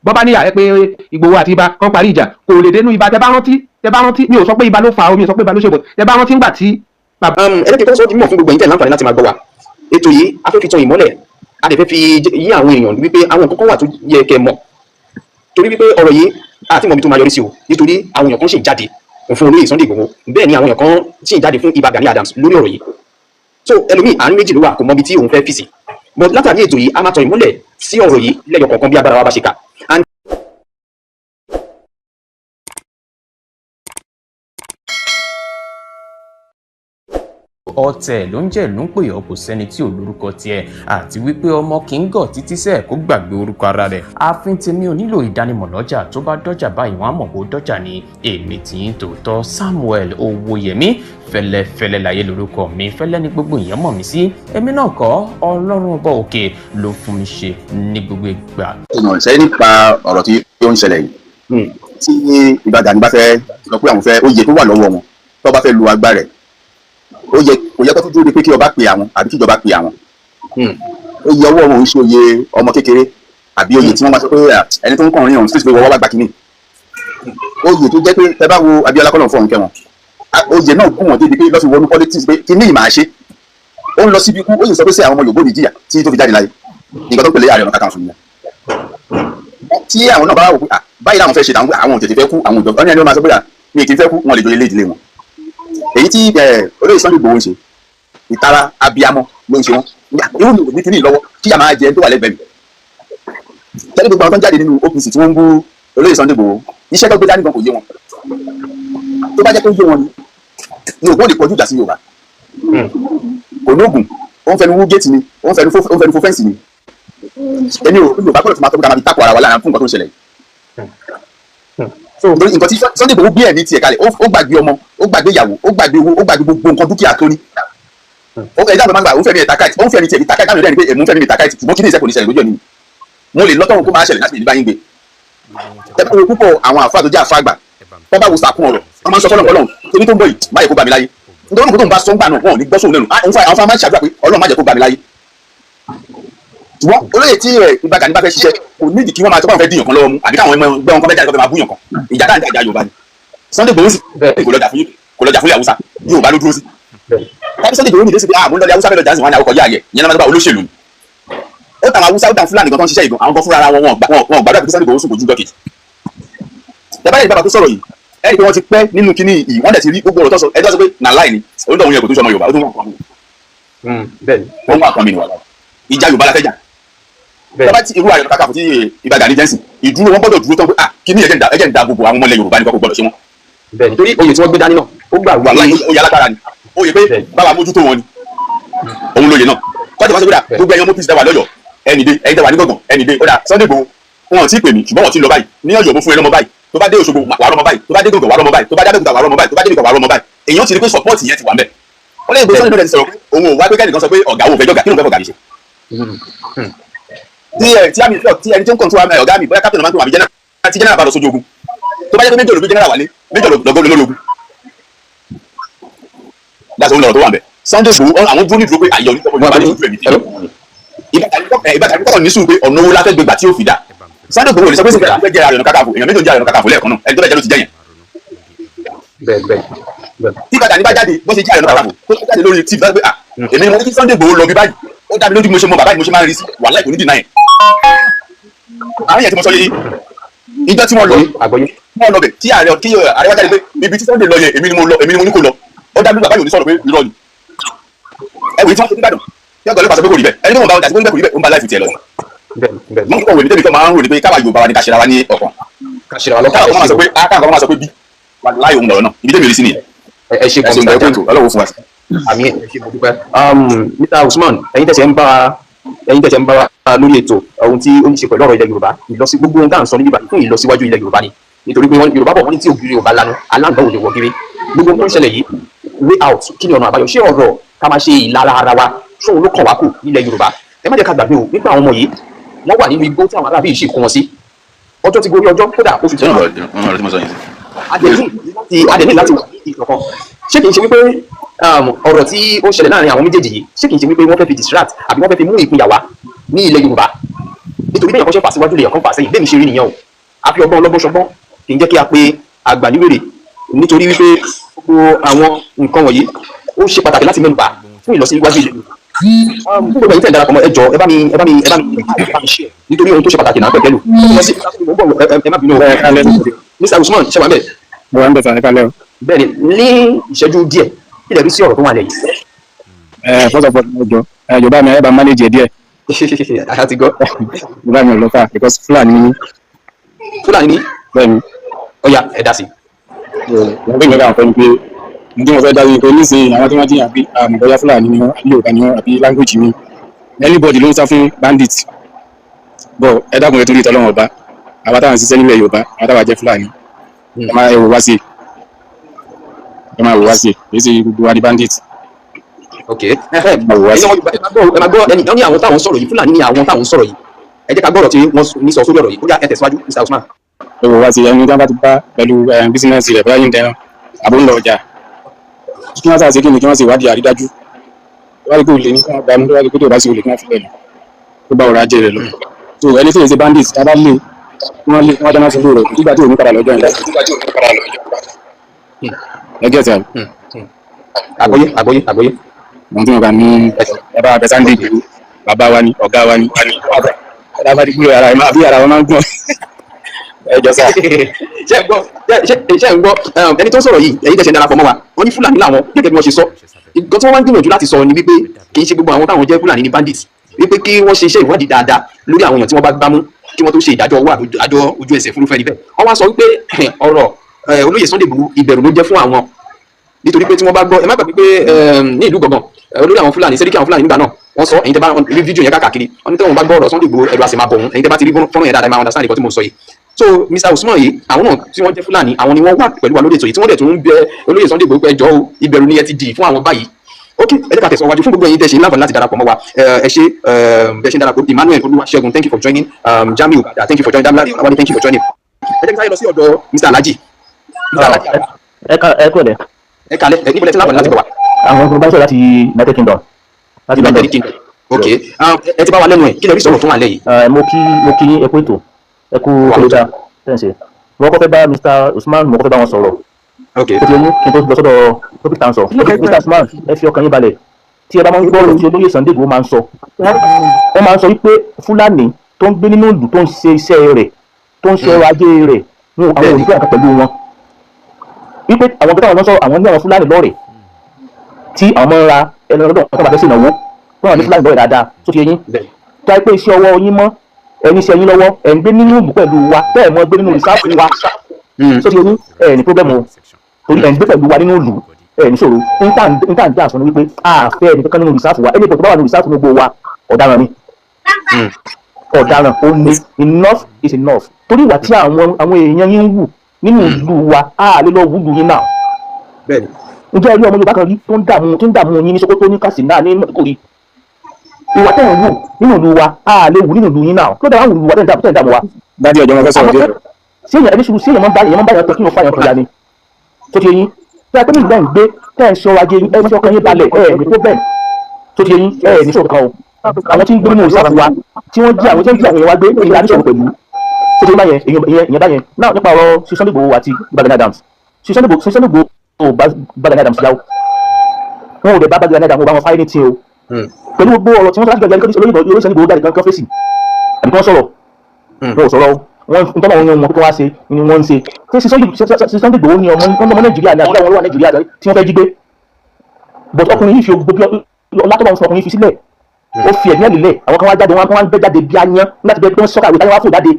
bọ́ bá níyà ẹ pé Ìgbòho àti Ìbà kan parí ìjà kò lè dénú Ìbà tẹ bá rántí mi ò sọ pé Ìbà ló fà á mi ò sọ pé Ìbà ló ṣe bọ̀ tẹ bá rántí ńgbà tí. ẹlẹ́kẹ̀ẹ́ tó sọ di mọ̀ fún gbogbo ẹ̀yin tẹ̀ láǹfààní láti máa gbọ́ wa ètò yìí a fẹ́ fi tan ìmọ́lẹ̀ a dẹ̀ fẹ́ fi yí àwọn èèyàn wípé àwọn nǹkan kan wà tó yẹ kẹ́ mọ̀ torí wípé ọ̀rọ̀ yìí àti mọ̀bí tó máa yọrí sí o nítorí àwọn èèyàn kan ṣì ń jáde fún olóyè Sunday Igboho bẹ́ẹ̀ ni àwọn èèyàn kan ṣì ń jáde fún Ìbà Gani Adams lórí ọ̀rọ̀ yìí so ẹlòmíì àárín méjì ló wà kò mọbi tí òun fẹ́ fi sí but látàrí ètò yìí a máa tan ìmọ́lẹ̀ sí ọ̀rọ̀ yìí lẹ́yọ kọ̀ọ̀kan bí agbára wa bá ṣe kà. ọ̀tẹ̀ ló ń jẹ́ ló ń pè ọ́ kò sẹ́ni tí ò lórúkọ tiẹ̀ àti wípé ọmọ kì í gọ̀ títí sẹ́ẹ̀ kó gbàgbé orúkọ ara rẹ̀ ààfin tèmi ò nílò ìdánimọ̀ lọ́jà tó bá dọ́jà báyìí wọ́n á mọ̀ bó dọ́jà ni èmi tí ń tòótọ́ Samuel Owóyẹmí fẹ́lẹ́fẹ́lẹ́ láyé lórúkọ mi fẹ́lẹ́ ní gbogbo èèyàn mọ̀ mí sí èmi náà kọ́ Ọlọ́run ọba òkè ló fún mi ṣe ní gbogbo ìgbà. ṣe nípa ọ̀rọ̀ tí ó ń ṣẹlẹ̀ yìí tí Ìbà Gani bá fẹ́ sọ pé àwọn fẹ́ oyè tó wà lọ́wọ́ wọn tó bá fẹ́ lu agbára rẹ̀ kò yẹ kó tó dúró de pé kí ọba pe àwọn àbí kí ìjọba pe àwọn oyè ọwọ́ wọn ń ṣe oyè ọmọ kékeré àbí oyè tí wọ́n máa sọ pé ẹni tó ń kàn rí ọ̀hún sí pé wọ́n wá gbà kínní oyè tó jẹ́ pé tẹ bá wo Abíọ́lá kọ́lọ̀ fọ́ọ̀hún kẹwọn oyè náà gún wọn débi pé lọ́sùn wọnú politics pé kínní ìmọ̀ àṣẹ ó ń lọ síbi ikú oyè sọ pé sí àwọn ọmọ Yorùbá ò ní jìyà tí tó fi jáde láyé nǹkan tó ń pèlè Ààrẹ Ọ̀nà Kakanfò nìyẹn tí àwọn náà bá wò pé báyìí làwọn fẹ́ ṣe àwọn òtètè fẹ́ kú àwọn òjò ọ̀nà ẹni ó máa sọ pé mi kì í fẹ́ kú wọn lè joyè lé ìdílé wọn èyí tí olóyè Sunday Igboho ń ṣe ìtara abiyamọ ló ń ṣe wọn irú mi ò ní kíní lọ́wọ́ kí a máa jẹ tó wà lẹ́gbẹ̀ẹ́ mi tẹ́lẹ̀ gbogbo àwọn tó ń jáde nínú OPC tí wọ́n ń bú olóyè Sunday Igboho iṣẹ́ tó gbé dání gan kò yé wọn tó bá jẹ́ pé yé wọn ni ògbó lè kọjú ìjà sí Yorùbá kò lóògùn ó ń fẹnu wú géètì ni ó ń fẹnu fó fẹ́ǹsì ni ẹni ò Yorùbá gbọ́dọ̀ fi máa tọ́ bí ká máa fi tákò ara wa lára fún nǹkan tó ń ṣẹlẹ̀ nǹkan tí Sunday Igboho gbé ẹ̀ ní tiẹ̀ kalẹ̀ ó gbàgbé ọmọ ó gbàgbé ìyàwó ó gbàgbé owó ó gbàgbé gbogbo nǹkan dúkìá tó ní ẹ̀dá àgbà máa ń gbà ó fẹ́ mi ẹ̀ta káìtì ó ń fẹ́ mi tiẹ̀ ìta káìtì káwọn ẹ̀dá pé èmú fẹ́ mi ẹ̀ta káìtì ṣùgbọ́n kí ní ìṣẹ́ kò ní ṣẹlẹ̀ lójú ẹ̀mí mo lè lọ́tọ̀run kó máa ṣẹlẹ̀ láti ìdíbà yín gbé ẹ bá wo púpọ̀ àwọn àfáà tó jẹ́ àfáà àgbà tó bá wo sàkún ọ̀rọ̀ wọ́n máa ń sọ fọ́lọ́n fọ́lọ́n torí tó ń bọ̀ yìí má yẹ kó bá mi láyé nítorí nǹkan tó ń bá sọ́ngbà náà wọn ò ní gbọ́ sóun lẹ́nu àwọn fáwọn máa ń ṣàdúrà pé Ọlọ́run má jẹ́ kó bá mi láyé ṣùgbọ́n olóyè tí Ìbà Gani bá fẹ́ ṣiṣẹ́ kò nídìí kí wọ́n máa tọ́ bá wọn fẹ́ díyàn kan lọ́wọ́ mú àbí káwọn ẹgbẹ́ wọn kan fẹ́ jáde kó fẹ́ máa búyàn kan ìjà táà ń jà Yorùbá ni Sunday Igboho sì kò lọ́jà fún ilẹ̀ Haúsá Yorùbá ló dúró sí tàbí Sunday Igboho nìdí sí pé mo ń lọ ilẹ̀ Haúsá fẹ́ lọ jà sí wọn ní àwòkọ́ yá ayẹ ìyẹn náà máa olóṣèlú ni ó tàwọn Haúsá ó tàn Fúlàní gan tó ń ṣiṣẹ́ ìgan àwọn kan fúnra wọn gbàdúrà pé Sunday Igboho sùn kò ju dọ́kì ìjọba ìbára tó sọ̀rọ̀ yìí ẹni pé wọ́n ti pẹ́ nínú kíní yìí wọ́n dẹ̀ ti rí gbogbo ọ̀rọ̀ tó sọ ẹjọ́ sọ pé nà láì ni onídọ̀ òun yẹ kò tó sọmọ Yorùbá ó tún wọ́n wọ́n wà pọ̀ mi nìwà ìjà Yorùbá la fẹ́ jà tọ́ba tí irú Ààrẹ Ọ̀nà Kakanfò tí Ìbà Gani jẹ́nsìn ìdúró wọn gbọ́dọ̀ dúró tán pé kíní ẹ̀jẹ̀ ń da gbogbo àwọn ọmọ ilẹ̀ Yorùbá ní kọ́kọ́ gbọ́dọ̀ ṣe wọn. nítorí oyè tí wọ́n gbé dání náà ó gbà wà láyé oyè alágbára ni oyè pé bàbá mójútó wọn ni òun lóye náà kọ́jà fásitì gbọ́dọ̀ gbogbo ẹ̀yàn mọ́pìsì dáwà lọ́yọ̀ ẹnìdé ẹ̀yìn dáwà ní gbọ̀ngàn ẹnìdé ó dà Sunday Igboho wọn ti pè mí ṣùgbọ́n wọn ti lọ báyìí ní Ọ̀yọ́ mo fún ẹ lọ́mọ báyìí tó bá dé Òṣogbo wà rọ́mọ báyìí tó bá dé Gògò wà rọ́mọ báyìí tó bá dé Abẹ́òkúta wà rọ́mọ báyìí tó bá dé Ìbàdàn wà rọ́mọ báyìí èèyàn ti rí pé support yẹn ti wà ńbẹ̀ wọ́n lẹ́yìn pé Sunday Igboho ti sọ̀rọ̀ pé òun ò wá pé kẹ́nìkan sọ pé ọ̀gá òun fẹ́ jọ́gà kí ló ń fẹ́ fọ̀gà mi ṣe. tí ẹni tó ń kọ̀ntún ọ̀gá mi bóyá captain ọ̀má tó wà mí jẹ́nà tí jẹ́nà bá lọ sójú ogun tó bá jẹ́ pé méjì olùgbé jẹ́nà wálé méjì lọ́gọ́ lórí dáṣọ òun lọ̀rọ̀ tó wà ńbẹ̀ Sunday Igboho àwọn dúró ní dúró pé àyọ̀ nítorí Ìbà Gani kọ́kọ́ ní sùúrù pé ọ̀nà owó láfẹ́ gbégbà tí ó fi dà Sunday Igboho lè sọ pé sí ìgbà jẹ́ Ààrẹ Ọ̀nà Kakanfò èèyàn méjì ń jẹ́ Ààrẹ Ọ̀nà Kakanfò lẹ́ẹ̀kan náà ẹni tó bẹ́ẹ̀ jẹ́ ló ti jẹ́ yẹn. tí Ìbà Gani bá jáde bó ṣe jẹ́ Ààrẹ Ọ̀nà Kakanfò tó jáde lórí tíì pé èmi ni mo ní kí Sunday Igboho lọ bí báyìí ó dá mi lójú mo ṣe mọ bàbá mo ṣe máa ń rí sí wàhálà kò ní dìnnà yẹn. àwọn yẹn tí mo sọ yé ìjọ tí wọ́n lọ bẹ̀ tí ààrẹ wá jáde pé ibi tí Sunday lọ yẹ èmi ni mo ní kó lọ ó dá mi lójú bàbá yóò ní sọ̀rọ̀ pé irọ́ ni ẹ̀wì tí wọ́n ṣe nígbàdàn tí ọ̀gá ọlọ́pàá sọ pé kò rí bẹ́ẹ̀ ẹni tó mọ̀ bá wọn jà sí pé kò rí bẹ́ẹ̀ ó ń ba láìfù tiẹ̀ lọ. mọ̀ nípa òwe ní tẹ́lẹ̀ tó máa ń rò ní pé káwa Yorùbá wa ní káṣẹ́ra wa ní ọ̀kan káwọn kan máa sọ pé bí láì òun lọ̀rọ̀ náà ibi tẹ́lẹ̀ rí sí nìyẹn. ẹ ṣe kọ́ Mr. Ètò ọlọ́wọ́ fún wa. àmì ẹ ṣe mo dúpẹ́. Mr. Usman ẹ̀yin tẹ̀sẹ̀ ń bá wa lórí ètò ohun tí ó ń ṣe pẹ̀lú ọ̀rọ̀ ilẹ̀ Yorùbá ìlọsí gbogbo ohun tá à ń sọ níbí fún ìlọsíwájú ilẹ̀ Yorùbá ni nítorí pé Yorùbá bọ̀ wọ́n ní tí ògiri Yorùbá lanu aláǹgbá òde wọ gírí gbogbo ohun tó ń ṣẹlẹ̀ yìí way out kí ni ọ̀nà àbáyọ ṣé ọ̀rọ̀ ká máa ṣe ìlara ara wa ṣóun ló kàn wá kù nílẹ̀ Yorùbá ẹ má jẹ́ ká gbàgbé o nípa àwọn ọmọ yìí wọ́n wà nínú igbó tí àwọn arábí yìí sì kó wọn sí ọjọ́ ti gorí ọjọ́ kódà oṣù tí wọ́n adẹ̀ní láti wà ní ìkọ̀kan ṣé kìí ṣe wípé ọ̀rọ̀ tí ó ṣẹlẹ̀ láàrin àwọn méjèèjì yìí ṣé kìí ṣe wípé wọ́n fẹ́ fi distract àbí wọ́n fẹ́ fi mú ìpínyà wá ní ilẹ̀ Yorùbá nítorí nítorí bẹ́ẹ̀ kọ́ ṣe fà síwájú lè yàn kán fà sẹ́yìn bẹ́ẹ̀ mi ṣe rí nìyẹn o àfi ọgbọ́n ọlọ́gbọ́n ṣọgbọ́n kì í jẹ́ kí a pe àgbà níwèrè nítorí wípé gbogbo àwọn nǹkan wọ̀nyí ó ṣe pàtàkì láti mẹ́nu bà fún ìlọsíwájú ilẹ̀ gbogbo ẹ̀yin tẹ̀ ń darapọ̀ mọ́ ẹ jọ̀ọ́ ẹ bá mi ṣe nítorí ohun tó ṣe pàtàkì náà pẹ̀lú ẹ má bínú Mr. Usman ṣe wà bẹ́ẹ̀. mo wà ń bẹ̀ sàn ẹ̀ka lẹ́wọ̀. bẹ́ẹ̀ni ní ìṣẹ́jú díẹ̀ kí lè rí sí ọ̀rọ̀ tó wà lẹ́yìn. first of all ẹjọ bá mi ẹ bá manage díẹ̀. àti gbọ́. bá mi ò lọ fà because Fúlàní ni. Fúlàní ni. bẹ́ẹ̀ni. ó yá ẹ dá sí. wọ́n fi ìgbẹ́ka àwọn fẹ́ ni pé mo fẹ́ dá sí pé nísìnyí àwọn tí wọ́n jiyàn bí bóyá Fúlàní ni wọ́n Yorùbá ni wọ́n àbí language mi anybody ló ń sá fún bandit bọ́ ẹ dákun ẹ torí ìtọ́lọ́wọ̀n ọba àwa táwọn ṣiṣẹ́ nílẹ̀ Yorùbá àwọn táwọn jẹ́ Fúlàní ẹ máa wò wá sí èyí sì gbogbo wa ní bandit. ok ẹ máa gbọ́ ẹni ní àwọn táwọn sọ̀rọ̀ yìí Fúlàní ni àwọn táwọn sọ̀rọ̀ yìí ẹ jẹ́ ká gbọ́dọ̀ tí wọ́n ní sọ sórí ọ̀rọ̀ yìí ó yá ẹ tẹ̀síwájú Mr. Usman. ẹ wò wá sí ẹni tí wọ́n bá ti bá pẹ̀lú bísíǹnẹ́sì rẹ̀ bóyá yín dẹran àbó ń lọ ọjà kí wọ́n ṣàṣe kí ni kí wọ́n sì wádìí àrídájú wádìí kò lè ní kí wọ́n gbà mú wádìí kó tó bá sí olè kí wọ́n fi lẹ̀ lọ tó bá ọrọ̀ ajé rẹ̀ lọ. so ẹni tí yẹn ṣe bandit tá a bá lé wọ́n dáná sí lóore nígbà tí òun padà lọ́jọ́ yẹn ẹgẹ́ tí a. àgbọ́yé. wọ́n tún wọn bá ní ẹ̀bá abẹ Sunday Igboho bàbá wa ni ọ̀gá wa ni ẹ̀dá bá ti gbúrò ara ẹ̀ máa bí ara wọn máa ń gbọ́n ẹjọ́ sá. ṣe ń gbọ́ ẹni tó ń sọ̀rọ̀ yìí ẹ̀yin tẹ̀sẹ̀ ń darapọ̀ mọ́ wa wọ́n ní Fúlàní làwọn gẹ́gẹ́ bí wọ́n ṣe sọ nǹkan tí wọ́n wá ń gbìyànjú láti sọ ni wípé kì í ṣe gbogbo àwọn táwọn jẹ́ Fúlàní ní bandits wípé kí wọ́n ṣe iṣẹ́ ìwádìí dáadáa lórí àwọn èèyàn tí wọ́n bá gbámú kí wọ́n tó ṣe ìdájọ́ owó àjọ ojú ẹsẹ̀ fúnrúfẹ́ níbẹ̀ wọ́n wá sọ wípé ọ̀rọ̀ olóyè Sunday Igboho ìbẹ̀rù ló jẹ́ fún àwọn nítorí pé tí wọ́n bá gbọ́ ẹ má gbàgbé pé ní ìlú gbọ̀ngàn olórí àwọn Fúlàní sẹ́ríkì àwọn Fúlàní nígbà náà wọ́n sọ ẹ̀yin tẹ́ bá rí fídíò yẹn káàkiri wọ́n ní tí wọ́n bá gbọ́ ọ̀rọ̀ Sunday Igboho ẹ̀rù àṣẹ máa bọ̀ wọ́n ẹ̀yin tẹ́ bá ti rí fọ́nrán yẹn dáadáa máa understand nǹkan tí mo sọ yìí so Mr. Usman yìí àwọn náà tí wọ́n jẹ́ Fúlàní àwọn ni wọ́n wà pẹ̀lú wa lórí ètò yìí tí wọ́n dẹ̀ tún ń bẹ olóyè Sunday Igboho pé ẹjọ́ o ìbẹ̀rù ni ẹ ti dì fún àwọn báyìí ok ẹ jẹ́ ká tẹ̀síwájú fún gbogbo ẹ̀yin tẹ́ ṣe láǹfààní láti darapọ̀ mọ́ wa ẹ ṣe bẹ́ẹ̀ ṣe ń darapọ̀ Emmanuel Olúwaṣẹ́gun thank you for joining Jamiu Bada thank you for joining Damilare Awale thank you for joining ẹ jẹ́ ká sáré lọ sí ọ̀dọ̀ Mr. Alhaji. ẹ kúrò dẹ. ẹ kalẹ̀ ẹ níbo lẹ ti láǹfààní láti bọ̀ wá. àwọn tó bá sọ láti United Kingdom. United Kingdom ok ẹ ti bá wa lẹ́nu ẹ̀ kí lè rí sọ̀rọ̀ fún wa lẹ́yìn. mo kí ẹ kú ètò ẹ kú kọlọ́jà tẹ̀sí mo kọ́ fẹ́ bá Mr. Usman mo kọ́ fẹ́ bá wọn sọ̀rọ̀ ok ó ti mú kí n tó lọ sọ́dọ̀ topic tá à ń sọ Mr. Usman ẹ fi ọkàn yín balẹ̀ tí ẹ bá máa ń gbọ́ ọ̀rọ̀ tí olóyè Sunday Igboho máa ń sọ wọ́n máa ń sọ wípé Fúlàní tó ń gbé nínú ìlú tó ń ṣe iṣẹ́ rẹ̀ tó ń ṣe ọrọ̀ ajé rẹ̀ àwọn òyìnbó àkàn pẹ̀lú wọn wípé àwọn gbẹ́tà wọn sọ àwọn ní àwọn Fúlàní lọ́rẹ̀ tí àwọn máa ń ra ẹni ọlọ́dọ̀ wọn tó bá fẹ́ sí ìnáwó wọn wà ní Fúlàní lọ́rẹ̀ dáadáa tó ti yẹ yín tó yẹ pé iṣẹ́ ọwọ́ yín mọ́ ẹni iṣẹ́ yín lọ́wọ́ ẹ̀ ń gbé nínú ìlú pẹ̀lú wa bẹ́ẹ̀ mọ́ gbé nínú rìsáàfù wa tó ti yẹ yín ẹ̀ ní pọ́bẹ́mù torí ẹ̀ ń gbé pẹ̀lú wa nínú ìlú ẹ̀ ní ṣòro níta ń dá àṣọ ni wípé àfẹ́ ẹni kankan nínú rìsáàfù wa ẹni tó bá wà nínú rìsáàfù ní gbogbo wa ọ̀daràn ni ọ̀daràn ó ní enough is enough torí ìwà tí àwọn èèyàn yín ń wù nínú ìlú wa á lè lọ wúlù yín náà ǹjẹ́ ẹ rí ọmọ Yorùbá kan rí tó ń dààmú yín ní Sókótó ní Katsina ní Maiduguri ìwà tẹ̀ ń wù nínú ìlú wa á lè wù nínú ìlú yín náà ló dára wù wà tẹ̀ ń dààmú wa. dájú ọjọ́ wọn fẹ́ sọ̀rọ̀ díẹ̀. sí èèyàn ẹni ṣubú sí èèyàn máa ń bá yàn tán kí wọ́n fà yàn fúnra ni tó ti yín tí a pé nígbà ń gbé tẹ́ ẹ̀ ń sọ ajé ẹ̀ ń sọ ọkàn yín balẹ̀ ẹ̀ ní problem tó ti yín ẹ̀ ní sọ̀rọ̀ kan o àwọn tí ń gbé nínú ìsáfù wa tí wọ́n jí àwọn èèyàn wa gbé ìlà ní sọ̀rọ̀ pẹ̀lú tó ti báyẹn èèyàn báyẹn náà nípa ọ̀rọ̀ Sunday Igboho àti Gani Adams Sunday Igboho ò bá Gani Adams yá o wọn ò dẹ̀ bá Gani Adams wọn bá wọn fáyé ní tí o pẹ̀lú gbogbo ọ̀rọ̀ tí wọ́n sọ láti gbàgbé olóyè Sunday Igboho jáde kan fèsì àbí kí wọ́n sọ̀rọ̀ wọn ò sọ̀rọ̀ wọn ń tọ́mọ̀ wọn kó wá ṣe ni wọ́n ń ṣe tí Sunday Igboho ní ọmọ Nàìjíríà ní àbúrò àwọn olówó Nàìjíríà tí wọ́n fẹ́ jí gbé but ọkùnrin yìí fi gbogbo látọ̀ wọn fi sílẹ̀ ó fi ẹ̀mí ẹ̀lẹ́lẹ̀ àwọn kan wá jáde wọn bẹ́ jáde bí ayán láti bẹ́ẹ̀ tó ń sọ́kà ìwé wá fò jáde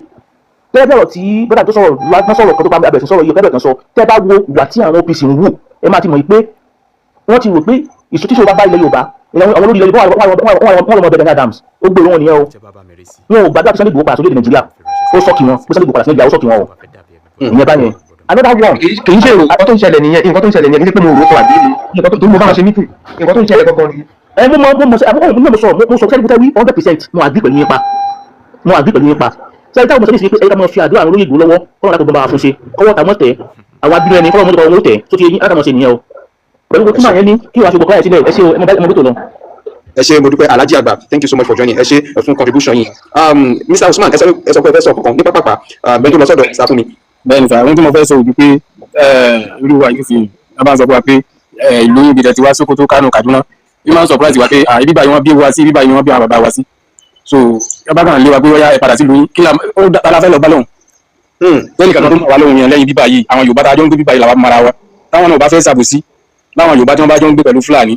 tẹ́lẹ̀ bẹ̀rọ̀ tí bọ́dà tó sọ̀rọ̀ kan tó pa abẹ̀sùn sọ̀rọ̀ yìí bẹ́ẹ̀ kan sọ tẹ́ bá wo ìwà tí àwọn OPC ń wù ẹ máa ti mọ̀ pé wọ́n ti rò pé ìṣòtíṣe bá ilẹ̀ Yorùbá àwọn olórí ilẹ̀ wọ́n lọ́mọ Gani Adams ó gbé wọn nìyẹn o wọn ò gbàgbé Sunday Igboho padà sórí Nàìjíríà ó sọ́ọ̀kì wọn Sunday Igboho padà sí Nàìjíríà ó sọ́ọ̀kì wọn o ìyẹn báyẹn another one kì í ṣe èrò nǹkan tó ń ṣẹlẹ̀ nìyẹn nǹkan tó ń ṣẹlẹ̀ nìyẹn kì í ṣe pé mo rò ó fún àbí nǹkan tó ń bá wọn ṣe mítì nǹkan tó ń ṣẹlẹ̀ gangan ni. ẹ mo sọ sẹ́ni wí 100% mo agree pẹ̀lú yín pa sẹ́ni táwọn mọ̀sẹ́ni sí pé ẹ̀ka mọ̀ fi àdúrà àwọn olóyè Ìgbòho lọ́wọ́ kọ́nà láti gbọ́n bá wa fún ṣe kọ́wọ́ ta mọ́ tẹ̀ àwọn abínú ẹni kọ́wọ́ mọ́tò wọn ó tẹ̀ tó ti yẹn ẹ̀ka mọ̀ ṣe nìyẹn o pẹ̀lú gbogbo tí màá yẹn ní kí wàá ṣe gbọ̀kọ́ ẹ̀ sílẹ̀ ẹ ṣe ọmọ bí tó lọ. ẹ ṣé mo dúpẹ́ Alhaji àgbà, thank you so much for joining, ẹ ṣé fún contribution yìí. Mr. Usman, ẹ sọ pé ẹ fẹ́ sọ kankan ní pápápá bẹ́ẹ̀ tó lọ sọ́dọ̀ Mr. Fúnmi. bẹ́ẹ̀ni sà ohun tí mo fẹ́ sọ òbí pé irú wa yìí fi wọ́n bá ń sọ fún wa pé ìlú ibi tẹ̀ ti wá Sókótó, Kánò, Kaduna bí wọ́n surprise wa pé ibi báyìí wọ́n bí wa sí, ibi báyìí wọ́n bí àwọn bàbá wa sí, so ẹ bá kàn lé wa pé ó yá ẹ padà sí lóyún kí la fẹ́ lọ bá lóhùn lẹ́yìn kan tó mọ̀ wá lóhùn yẹn lẹ́yìn bíbá yìí àwọn Yorùbá tá a jọ ń gbé bíbá yìí làwọn mara wa táwọn náà bá fẹ́ ṣàbòsí láwọn Yorùbá tí wọ́n bá jọ ń gbé pẹ̀lú Fúlàní